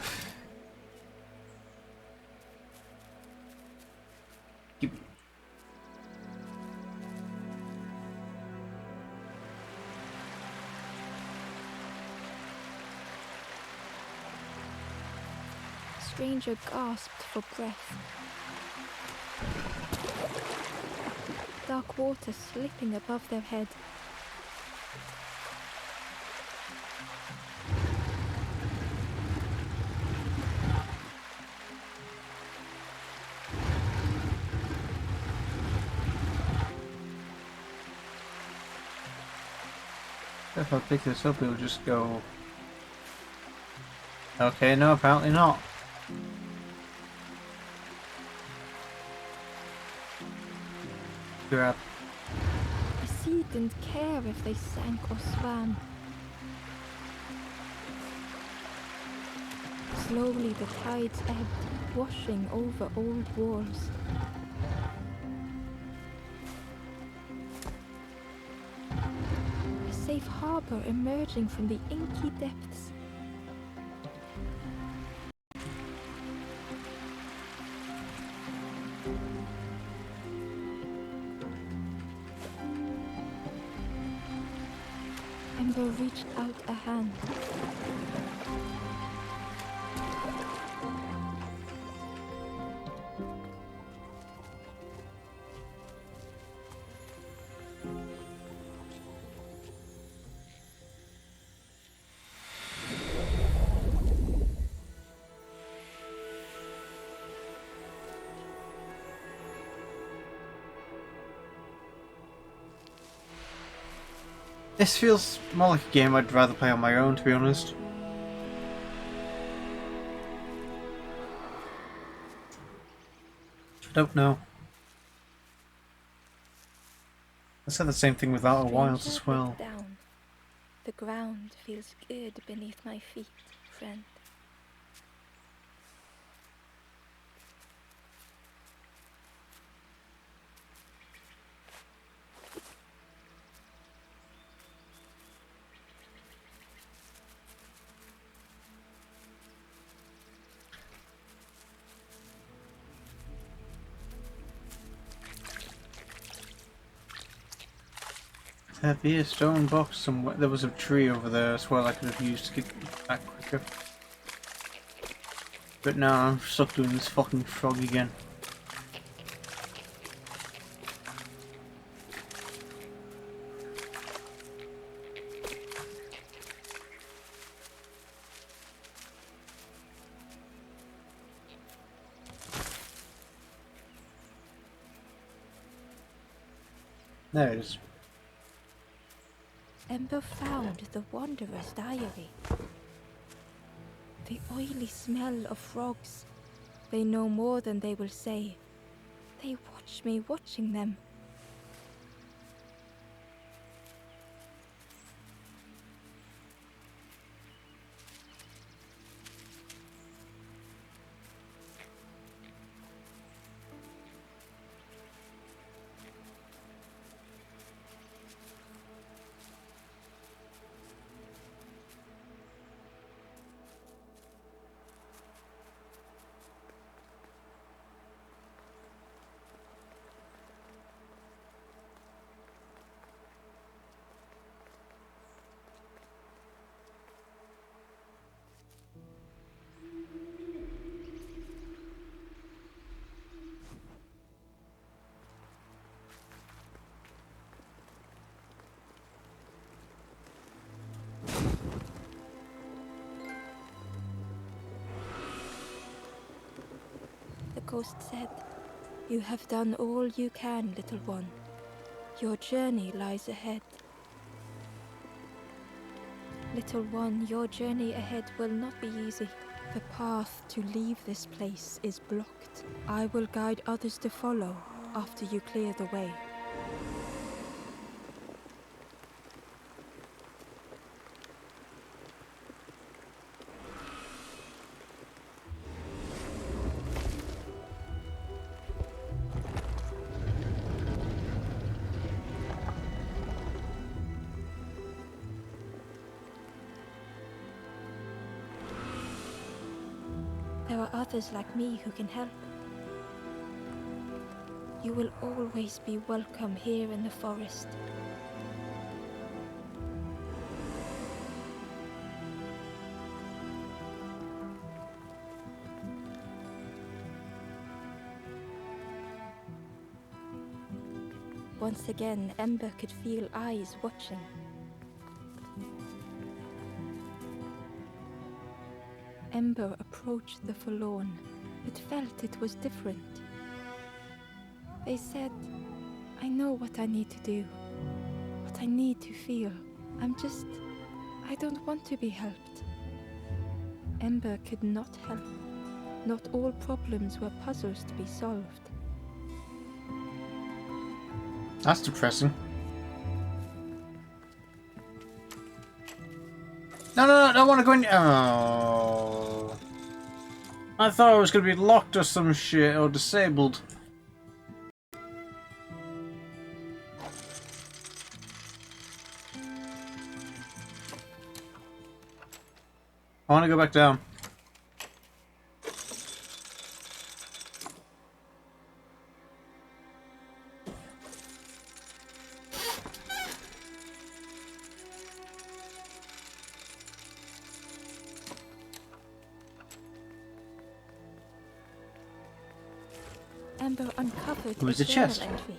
The stranger gasped for breath. Dark water slipping above their head. If I pick this up, it'll just go... Okay, no, apparently not. Grab. The sea didn't care if they sank or swam. Slowly the tides ebbed, washing over old walls. A safe harbor emerging from the inky depths. Ember reached out a hand. This feels more like a game I'd rather play on my own, to be honest. I don't know. I said the same thing with Outer Wilds as well. Looked down. The ground feels good beneath my feet, friend. There'd be a stone box somewhere. There was a tree over there as well I could have used to get back quicker. But now I'm stuck doing this fucking frog again. There it is. Ember found the Wanderer's diary. The oily smell of frogs. They know more than they will say. They watch me watching them. The ghost said, "You have done all you can, little one. Your journey lies ahead. Little one, your journey ahead will not be easy. The path to leave this place is blocked. I will guide others to follow after you clear the way. There are others like me who can help. You will always be welcome here in the forest. Once again, Ember could feel eyes watching. Ember approached the forlorn, but felt it was different. They said, I know what I need to do, what I need to feel. I don't want to be helped. Ember could not help. Not all problems were puzzles to be solved. That's depressing. No, I don't want to go in. Oh. I thought I was going to be locked or some shit, or disabled. I want to go back down. Ember uncovered Who is a the journal chest? entry.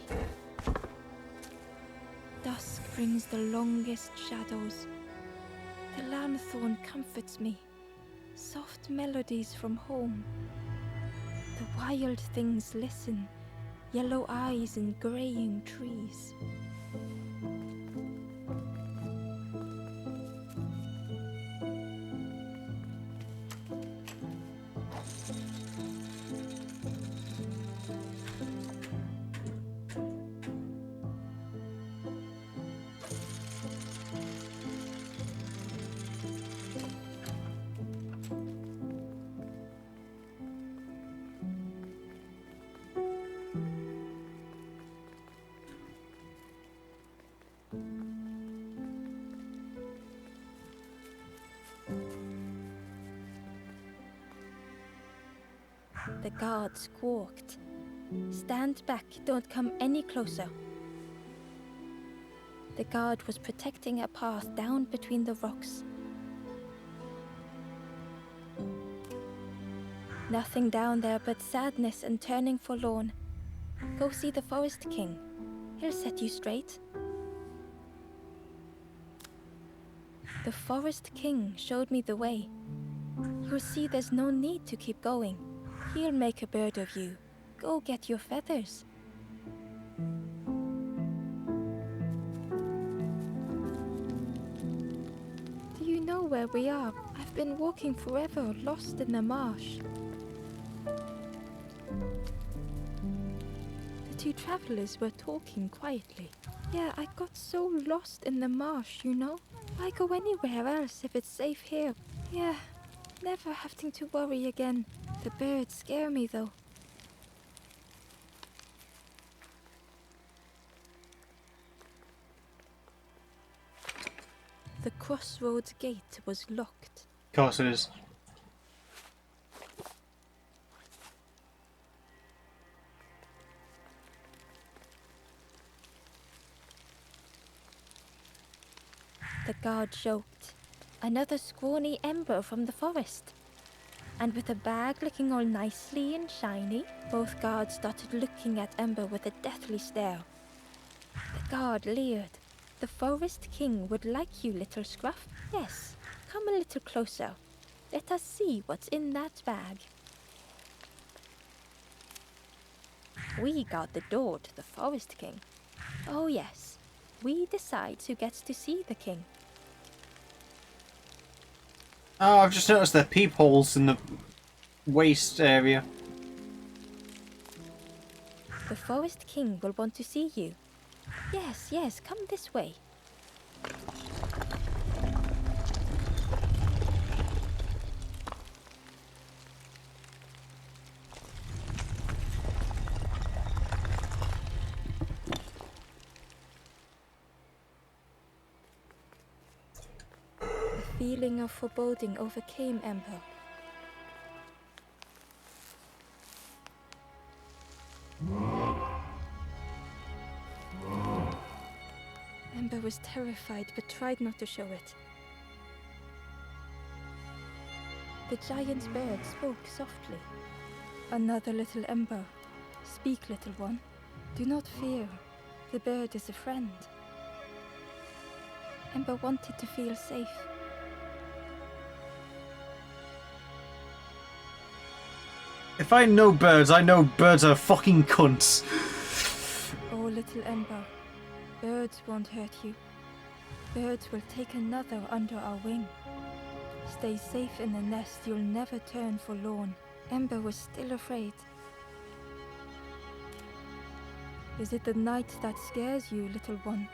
Dusk brings the longest shadows. The lanthorn comforts me. Soft melodies from home. The wild things listen. Yellow eyes in graying trees. The guard squawked. Stand back, don't come any closer. The guard was protecting a path down between the rocks. Nothing down there but sadness and turning forlorn. Go see the Forest King. He'll set you straight. The Forest King showed me the way. You'll see there's no need to keep going. He'll make a bird of you. Go get your feathers. Do you know where we are? I've been walking forever, lost in the marsh. The two travelers were talking quietly. Yeah, I got so lost in the marsh, you know? Why go anywhere else if it's safe here? Yeah, never having to worry again. The birds scare me, though. The crossroads gate was locked. Of course it is. The guard joked. Another scrawny Ember from the forest. And with a bag looking all nicely and shiny, both guards started looking at Ember with a deathly stare. The guard leered. The Forest King would like you, little scruff. Yes, come a little closer. Let us see what's in that bag. We guard the door to the Forest King. Oh yes, we decide who gets to see the king. Oh, I've just noticed there are peepholes in the waist area. The forest king will want to see you. Yes, yes, come this way. A feeling of foreboding overcame Ember. Ember was terrified but tried not to show it. The giant bird spoke softly. Another little Ember. Speak, little one. Do not fear. The bird is a friend. Ember wanted to feel safe. If I know birds are fucking cunts. Oh, little Ember. Birds won't hurt you. Birds will take another under our wing. Stay safe in the nest, you'll never turn forlorn. Ember was still afraid. Is it the night that scares you, little one?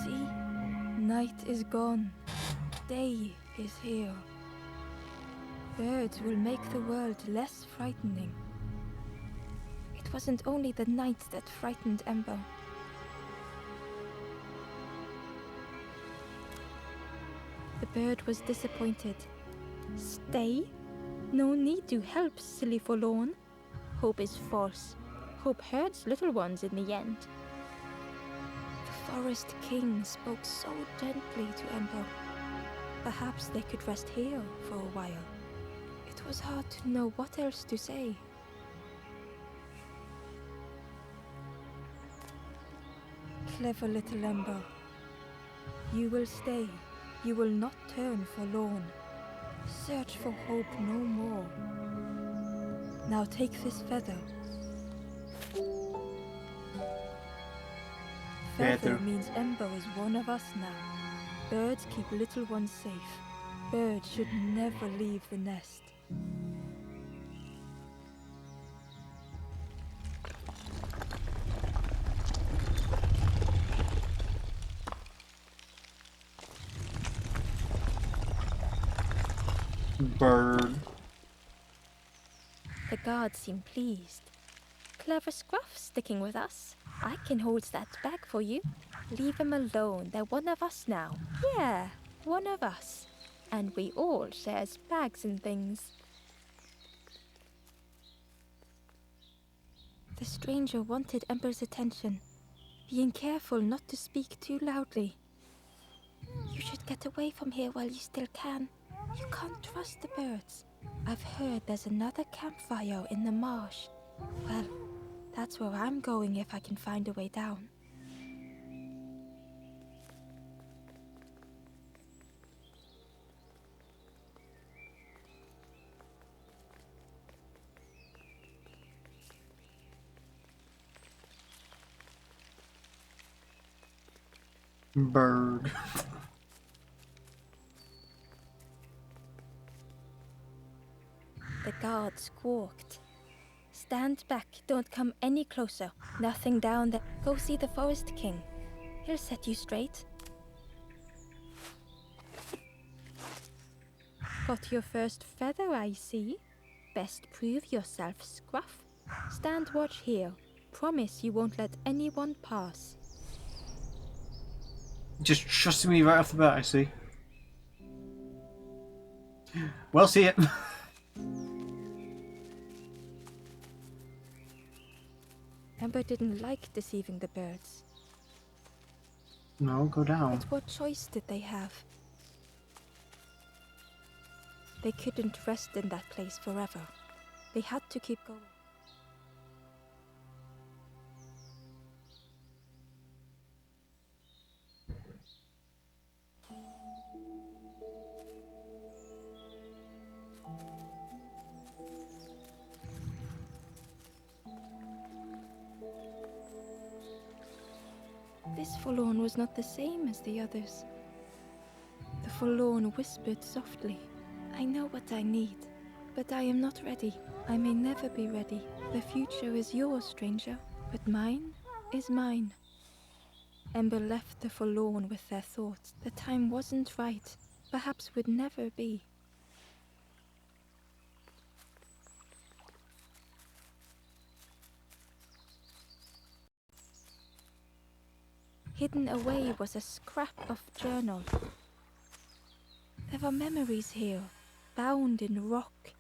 See? Night is gone. Day is here. Birds will make the world less frightening. It wasn't only the night that frightened Ember. The bird was disappointed. Stay? No need to help, silly forlorn. Hope is false. Hope hurts little ones in the end. The forest king spoke so gently to Ember. Perhaps they could rest here for a while. It was hard to know what else to say. Clever little Ember. You will stay. You will not turn forlorn. Search for hope no more. Now take this feather. Feather means Ember is one of us now. Birds keep little ones safe. Birds should never leave the nest. Bird. The guards seem pleased. Clever Scruff sticking with us. I can hold that bag for you. Leave him alone. They're one of us now. Yeah, one of us. And we all shares bags and things. The stranger wanted Ember's attention, being careful not to speak too loudly. You should get away from here while you still can. You can't trust the birds. I've heard there's another campfire in the marsh. Well, that's where I'm going if I can find a way down. Bird. The guard squawked. Stand back, don't come any closer. Nothing down there. Go see the Forest King. He'll set you straight. Got your first feather, I see. Best prove yourself, Scruff. Stand watch here. Promise you won't let anyone pass. Just trusting me right off the bat, I see. Well, see it. Ember didn't like deceiving the birds. No, go down. But what choice did they have? They couldn't rest in that place forever. They had to keep going. forlorn was not the same as the others. The forlorn whispered softly, "I know what I need, but I am not ready. I may never be ready. The future is yours, stranger, but mine is mine." Ember left the forlorn with their thoughts. The time wasn't right, perhaps would never be. Hidden away was a scrap of journal. There are memories here, bound in rock.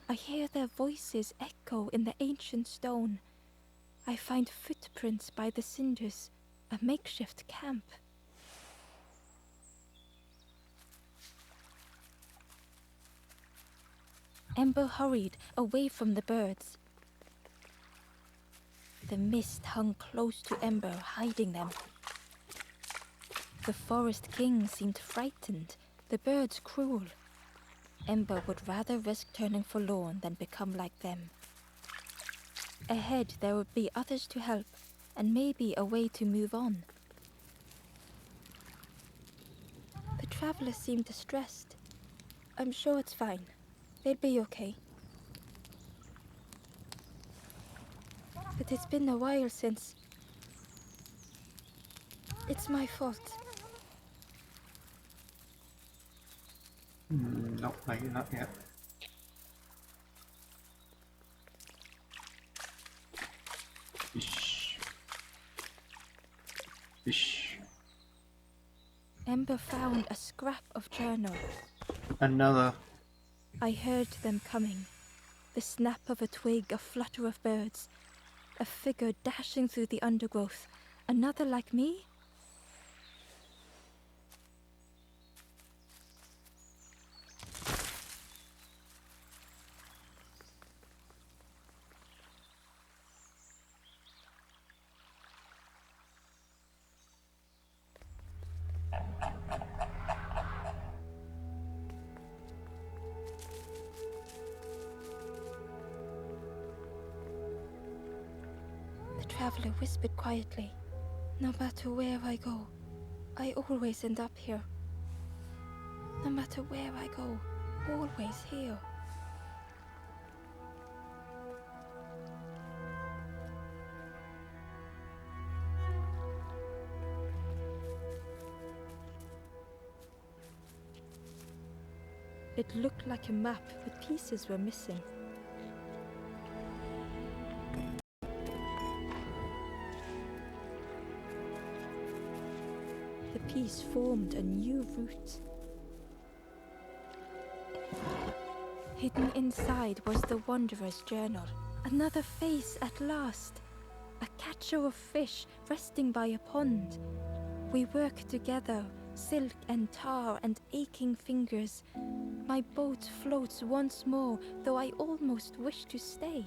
I hear their voices echo in the ancient stone. I find footprints by the cinders, a makeshift camp. Ember hurried away from the birds. The mist hung close to Ember, hiding them. The forest king seemed frightened, the birds cruel. Ember would rather risk turning forlorn than become like them. Ahead there would be others to help, and maybe a way to move on. The traveler seemed distressed. "I'm sure it's fine. They'll be okay." "But it's been a while since... It's my fault." Not mate, not yet. Fish. Fish. Ember found a scrap of journal. Another. I heard them coming. The snap of a twig, a flutter of birds. A figure dashing through the undergrowth. Another like me? The traveler whispered quietly. "No matter where I go, I always end up here. No matter where I go, always here." It looked like a map, but pieces were missing. The piece formed a new route. Hidden inside was the Wanderer's journal. Another face at last. A catcher of fish resting by a pond. We work together, silk and tar and aching fingers. My boat floats once more, though I almost wish to stay.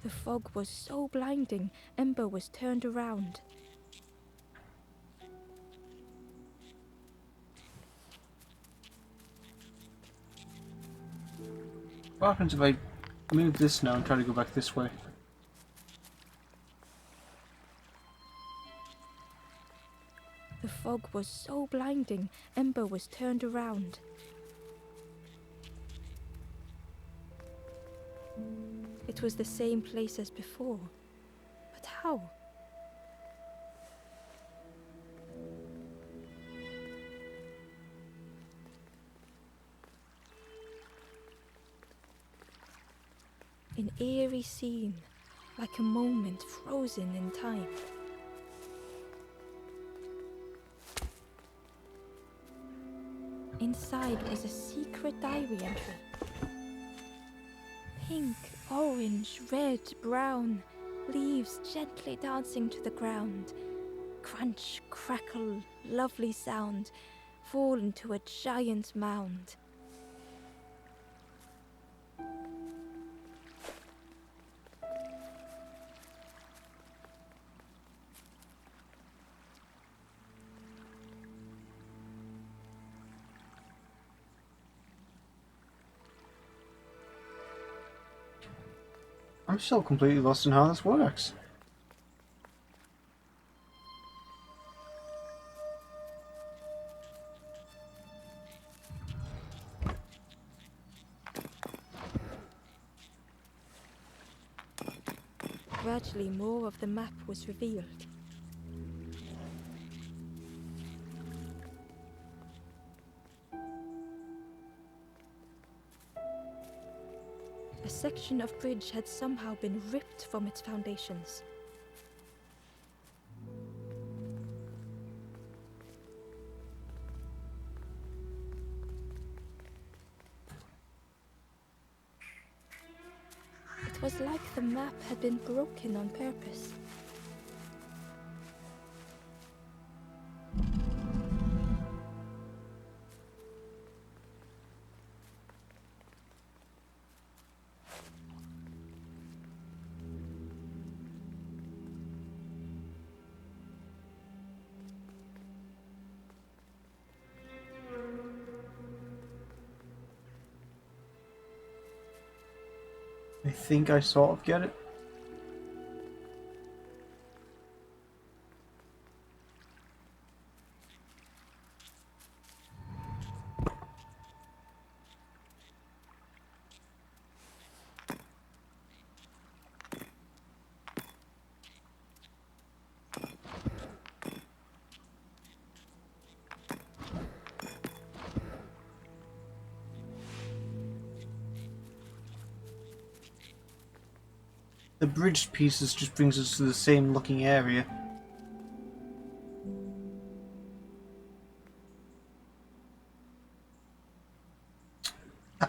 The fog was so blinding, Ember was turned around. What happens if I move this now and try to go back this way? The fog was so blinding, Ember was turned around. It was the same place as before. But how? An eerie scene, like a moment frozen in time. Inside was a secret diary entry. Pink, orange, red, brown, leaves gently dancing to the ground. Crunch, crackle, lovely sound, fall into a giant mound. I'm still completely lost in how this works. Gradually, more of the map was revealed. A section of bridge had somehow been ripped from its foundations. It was like the map had been broken on purpose. I think I sort of get it. The bridged pieces just brings us to the same looking area.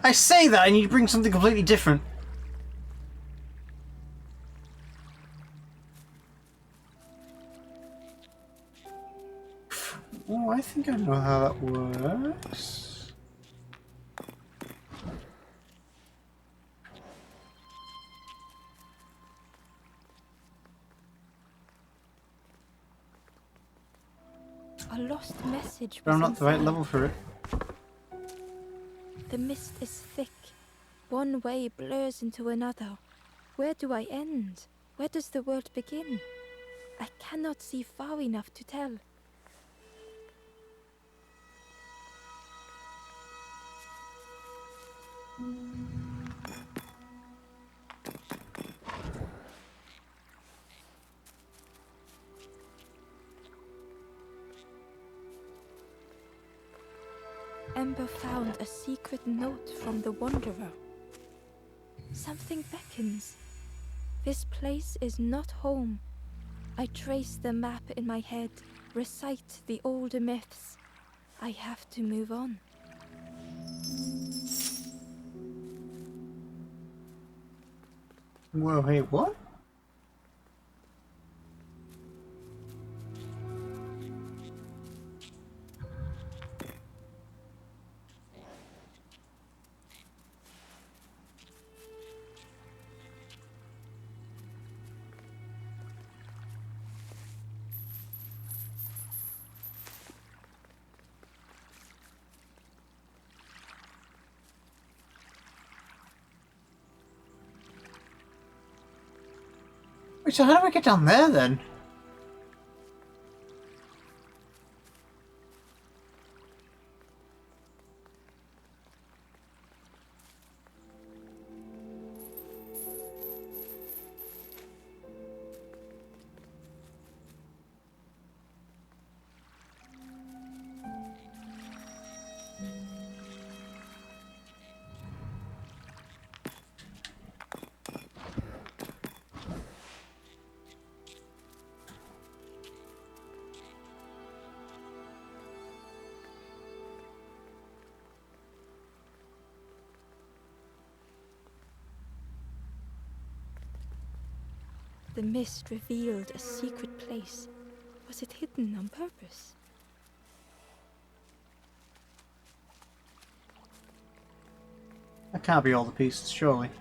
I say that and you bring something completely different. Oh, I think I know how that works. A lost message But was I'm not the right inside. level for it. The mist is thick. One way blurs into another. Where do I end? Where does the world begin? I cannot see far enough to tell. Ember found a secret note from the Wanderer. Something beckons. This place is not home. I trace the map in my head, recite the older myths. I have to move on. Whoa, hey, what? Wait, so how do I get down there then? The mist revealed a secret place. Was it hidden on purpose? That can't be all the pieces, surely.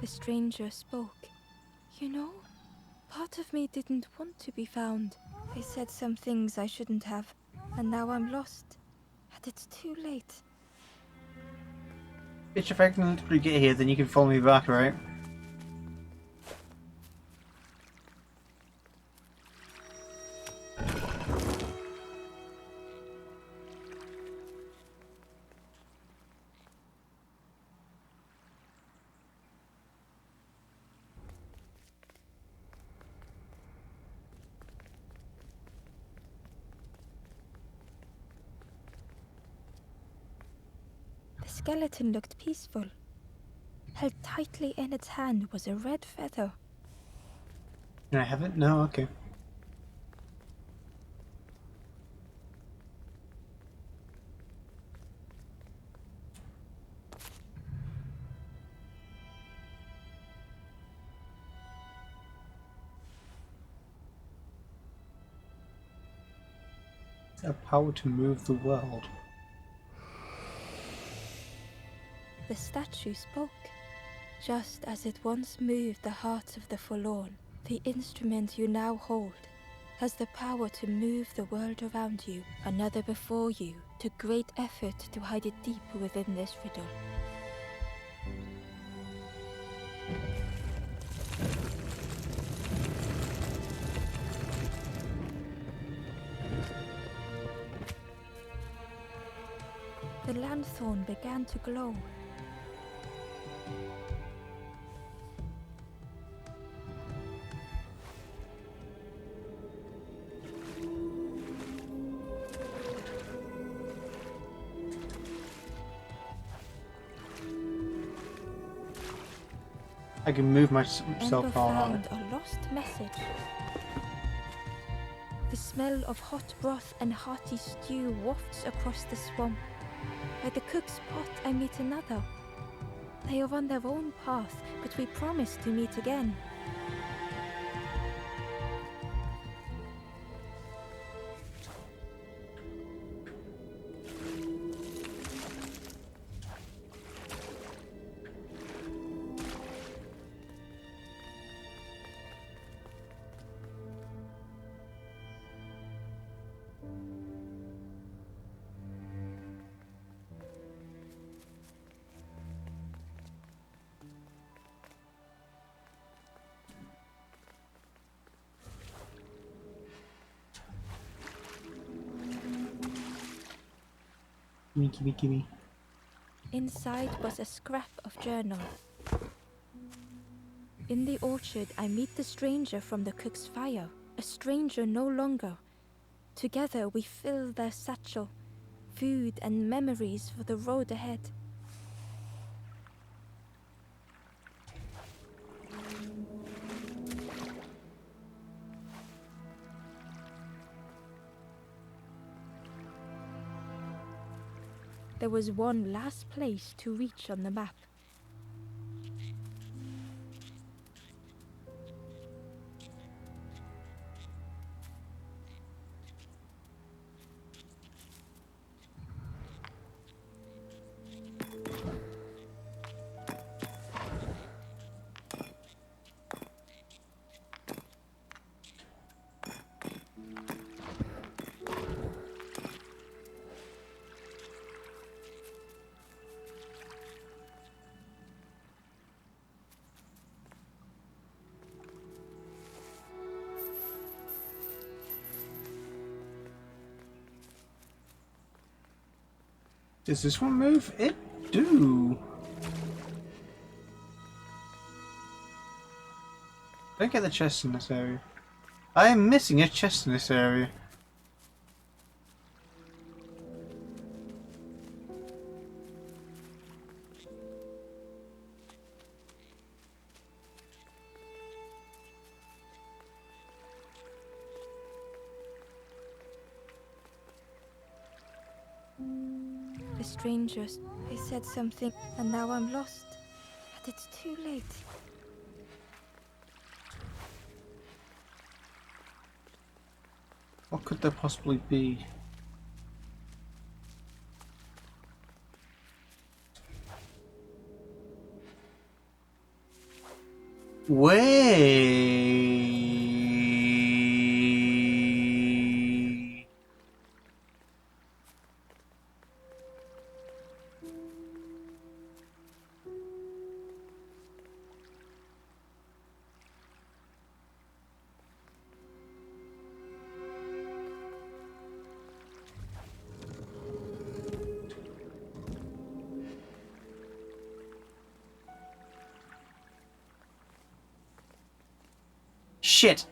The stranger spoke. You know, part of me didn't want to be found. I said some things I shouldn't have, and now I'm lost. And it's too late. Bitch, if I can literally get here, then you can follow me back, right? The skeleton looked peaceful. Held tightly in its hand was a red feather. Can I have it? No? Okay. A power to move the world. The statue spoke. Just as it once moved the hearts of the forlorn, the instrument you now hold has the power to move the world around you, another before you, to great effort to hide it deep within this riddle. The lanthorn began to glow. I can move myself Ember alright. found a lost message. The smell of hot broth and hearty stew wafts across the swamp. By the cook's pot I meet another. They are on their own path, but we promise to meet again. Gimme. Inside was a scrap of journal. In the orchard, I meet the stranger from the cook's fire. A stranger no longer. Together we fill their satchel, food and memories for the road ahead. There was one last place to reach on the map. Does this one move? It do. Don't get the chest in this area. I am missing a chest in this area. The strangers, I said something, and now I'm lost. And it's too late. What could there possibly be? Way. Shit.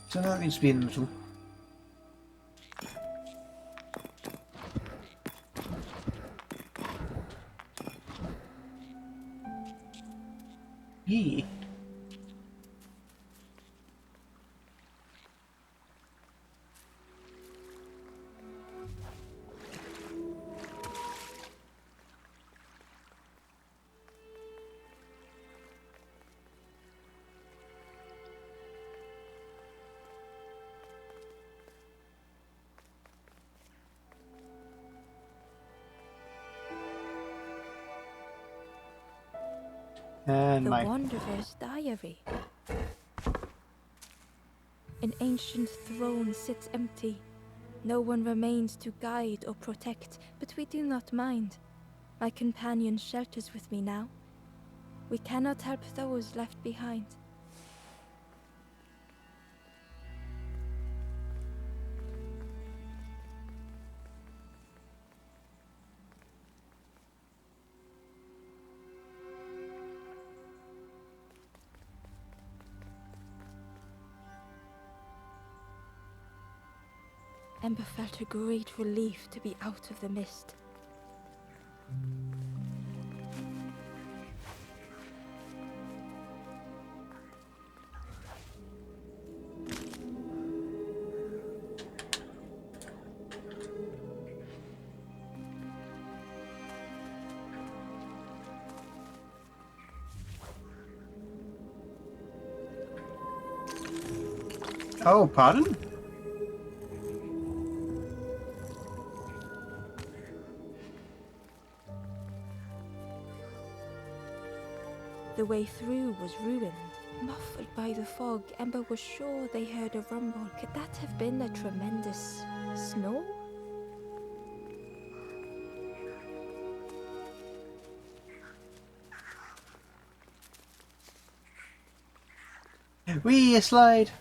So that needs to be in the middle. Yeah. And The my Wanderer's Diary. An ancient throne sits empty. No one remains to guide or protect, but we do not mind. My companion shelters with me now. We cannot help those left behind. Ember felt a great relief to be out of the mist. oh, pardon? The way through was ruined. Muffled by the fog, Ember was sure they heard a rumble. Could that have been a tremendous snow? Wee, a slide.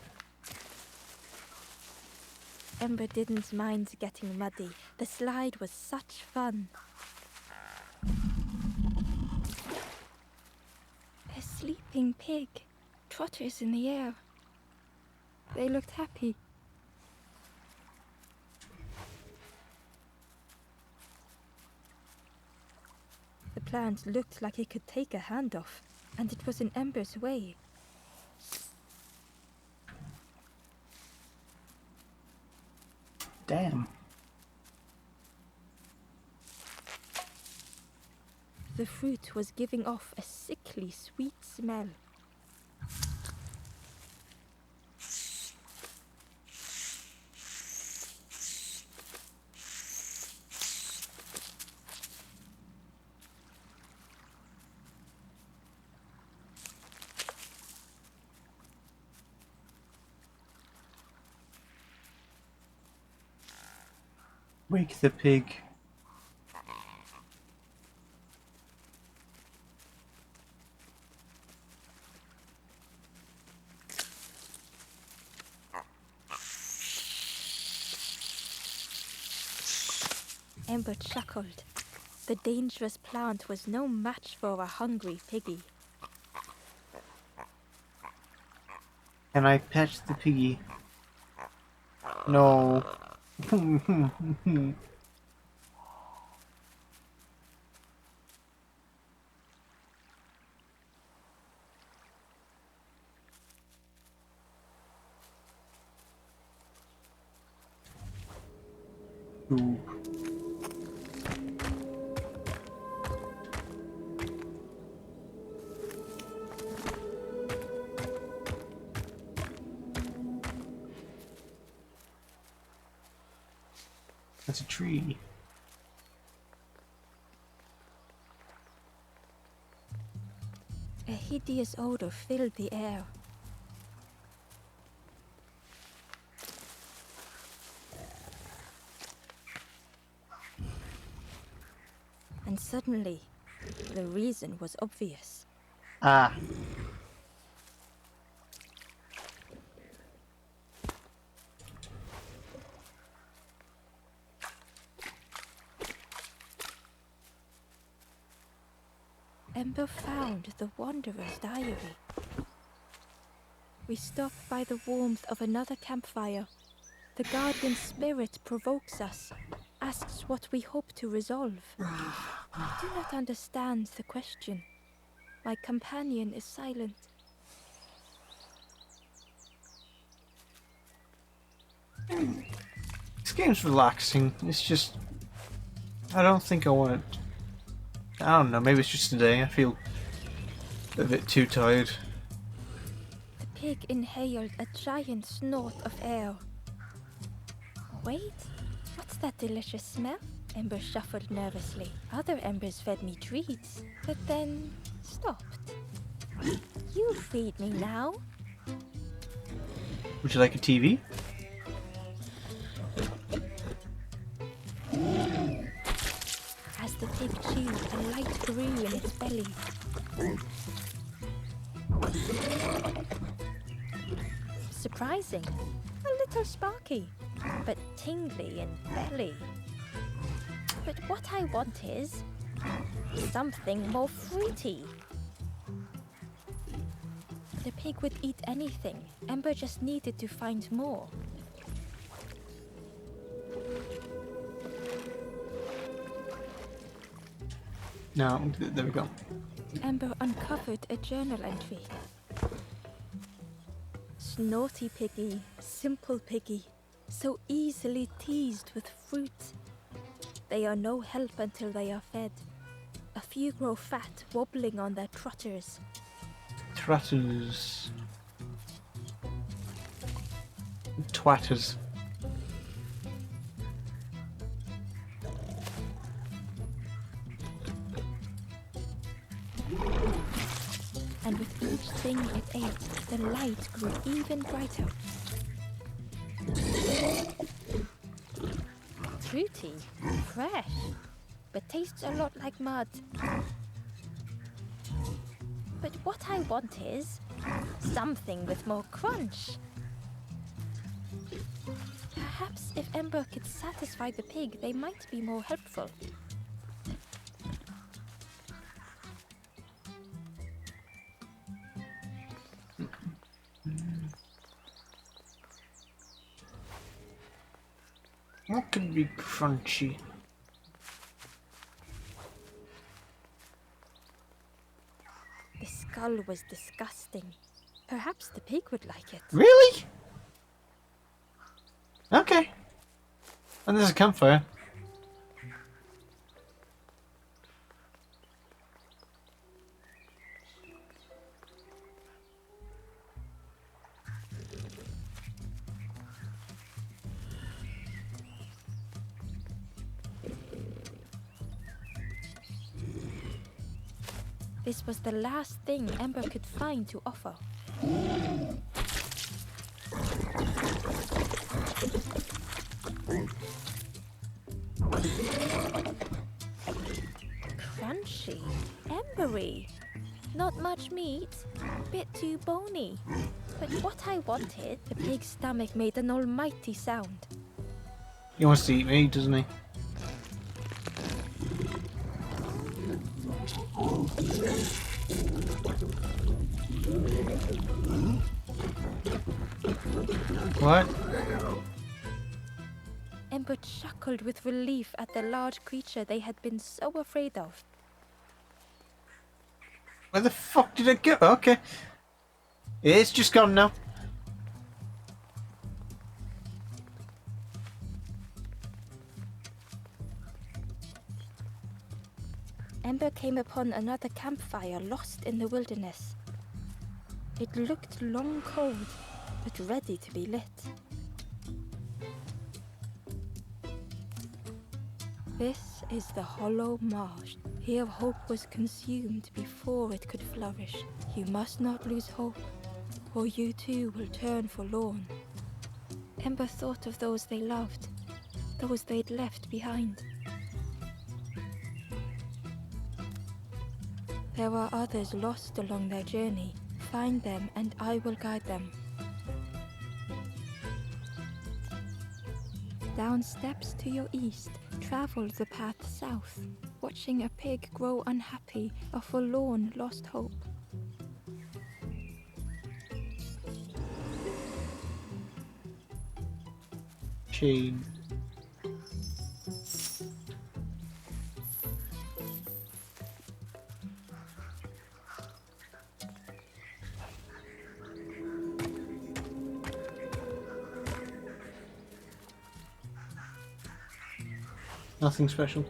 Ember didn't mind getting muddy. The slide was such fun. A sleeping pig. Trotters in the air. They looked happy. The plant looked like it could take a hand off, and it was in Ember's way. Damn. The fruit was giving off a sickly sweet smell. Wake the pig. Ember chuckled. The dangerous plant was no match for a hungry piggy. Can I pet the piggy? No. Ooh. That's a tree. A hideous odor filled the air. And suddenly, the reason was obvious. Ah. Ember found the Wanderer's diary. We stop by the warmth of another campfire. The guardian spirit provokes us, asks what we hope to resolve. I do not understand the question. My companion is silent. This game's relaxing. It's just... I don't think I want it. I don't know, maybe it's just today. I feel a bit too tired. The pig inhaled a giant snort of air. Wait, what's that delicious smell? Ember shuffled nervously. Other embers fed me treats, but then stopped. You feed me now. Would you like a TV? As the pig chewed, a light grew in its belly. Surprising. A little sparky, but tingly in belly. But what I want is something more fruity. The pig would eat anything. Ember just needed to find more. No, there we go. Ember uncovered a journal entry. Snorty piggy, simple piggy, so easily teased with fruit. They are no help until they are fed. A few grow fat, wobbling on their trotters. Trotters. Twatters. And with each thing it ate, the light grew even brighter. Fruity, fresh, but tastes a lot like mud. But what I want is something with more crunch. Perhaps if Ember could satisfy the pig, they might be more helpful. What could be crunchy? The skull was disgusting. Perhaps the pig would like it. Really? Okay. And there's a campfire. This was the last thing Ember could find to offer. Crunchy, embery, not much meat, bit too bony. But what I wanted, the pig's stomach made an almighty sound. He wants to eat me, doesn't he? What? Ember chuckled with relief at the large creature they had been so afraid of. Where the fuck did it go? Okay. It's just gone now. Ember came upon another campfire lost in the wilderness. It looked long cold, but ready to be lit. This is the Hollow Marsh. Here hope was consumed before it could flourish. You must not lose hope, or you too will turn forlorn. Ember thought of those they loved, those they'd left behind. There are others lost along their journey. Find them and I will guide them. Down steps to your east, travel the path south, watching a pig grow unhappy, a forlorn lost hope. Chain. Nothing special.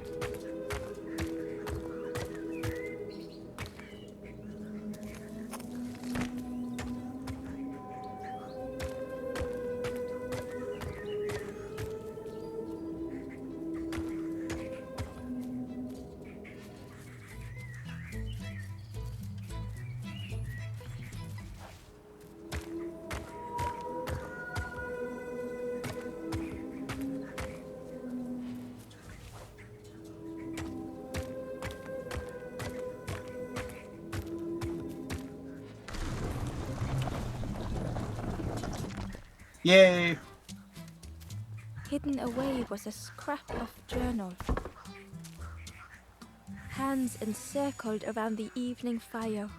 Yay! Hidden away was a scrap of journal. Hands encircled around the evening fire,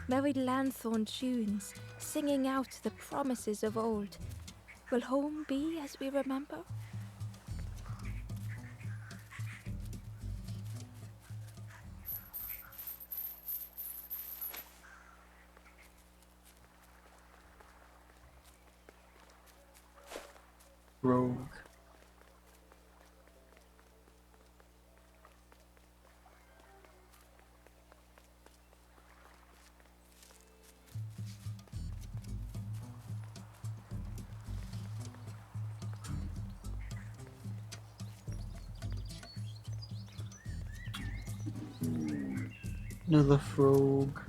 merry lanthorn tunes, singing out the promises of old. Will home be as we remember? Rogue. Another frog.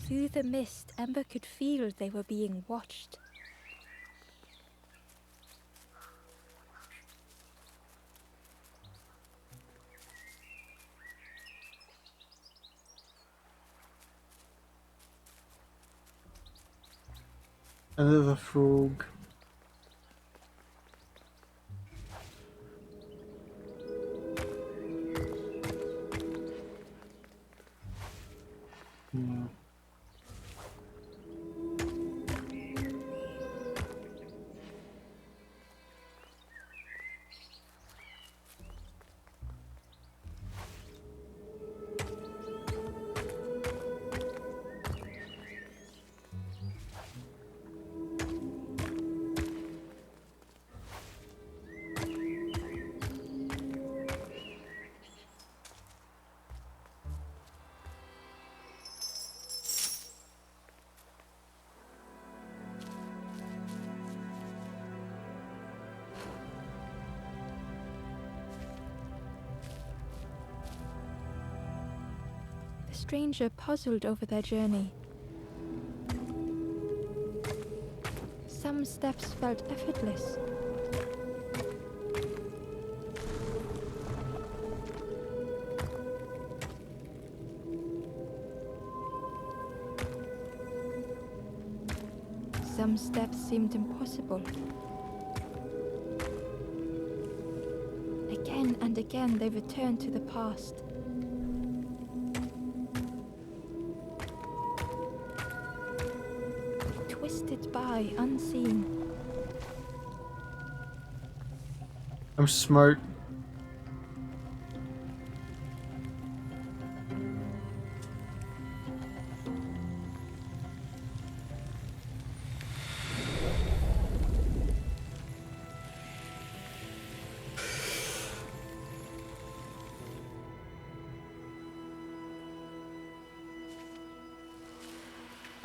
Through the mist, Ember could feel they were being watched. Another frog. Hmm. The stranger puzzled over their journey. Some steps felt effortless. Some steps seemed impossible. Again and again they return to the past. Twisted by, unseen. I'm smart.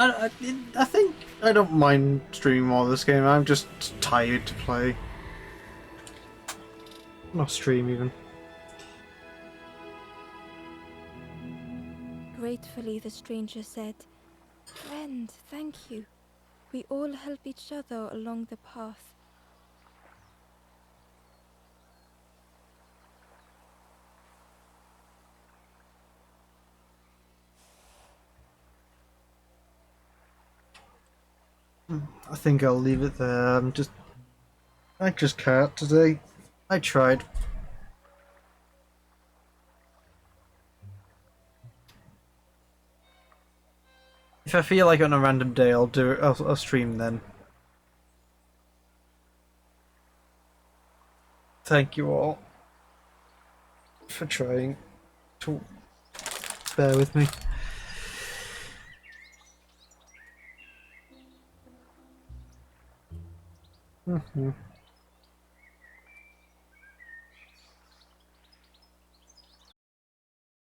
I think I don't mind streaming more of this game. I'm just tired to play. Not stream even. Gratefully the stranger said, "Friend, thank you. We all help each other along the path." I think I'll leave it there. I just can't today. I tried. If I feel like on a random day, I'll do it. I'll stream then. Thank you all for trying to bear with me.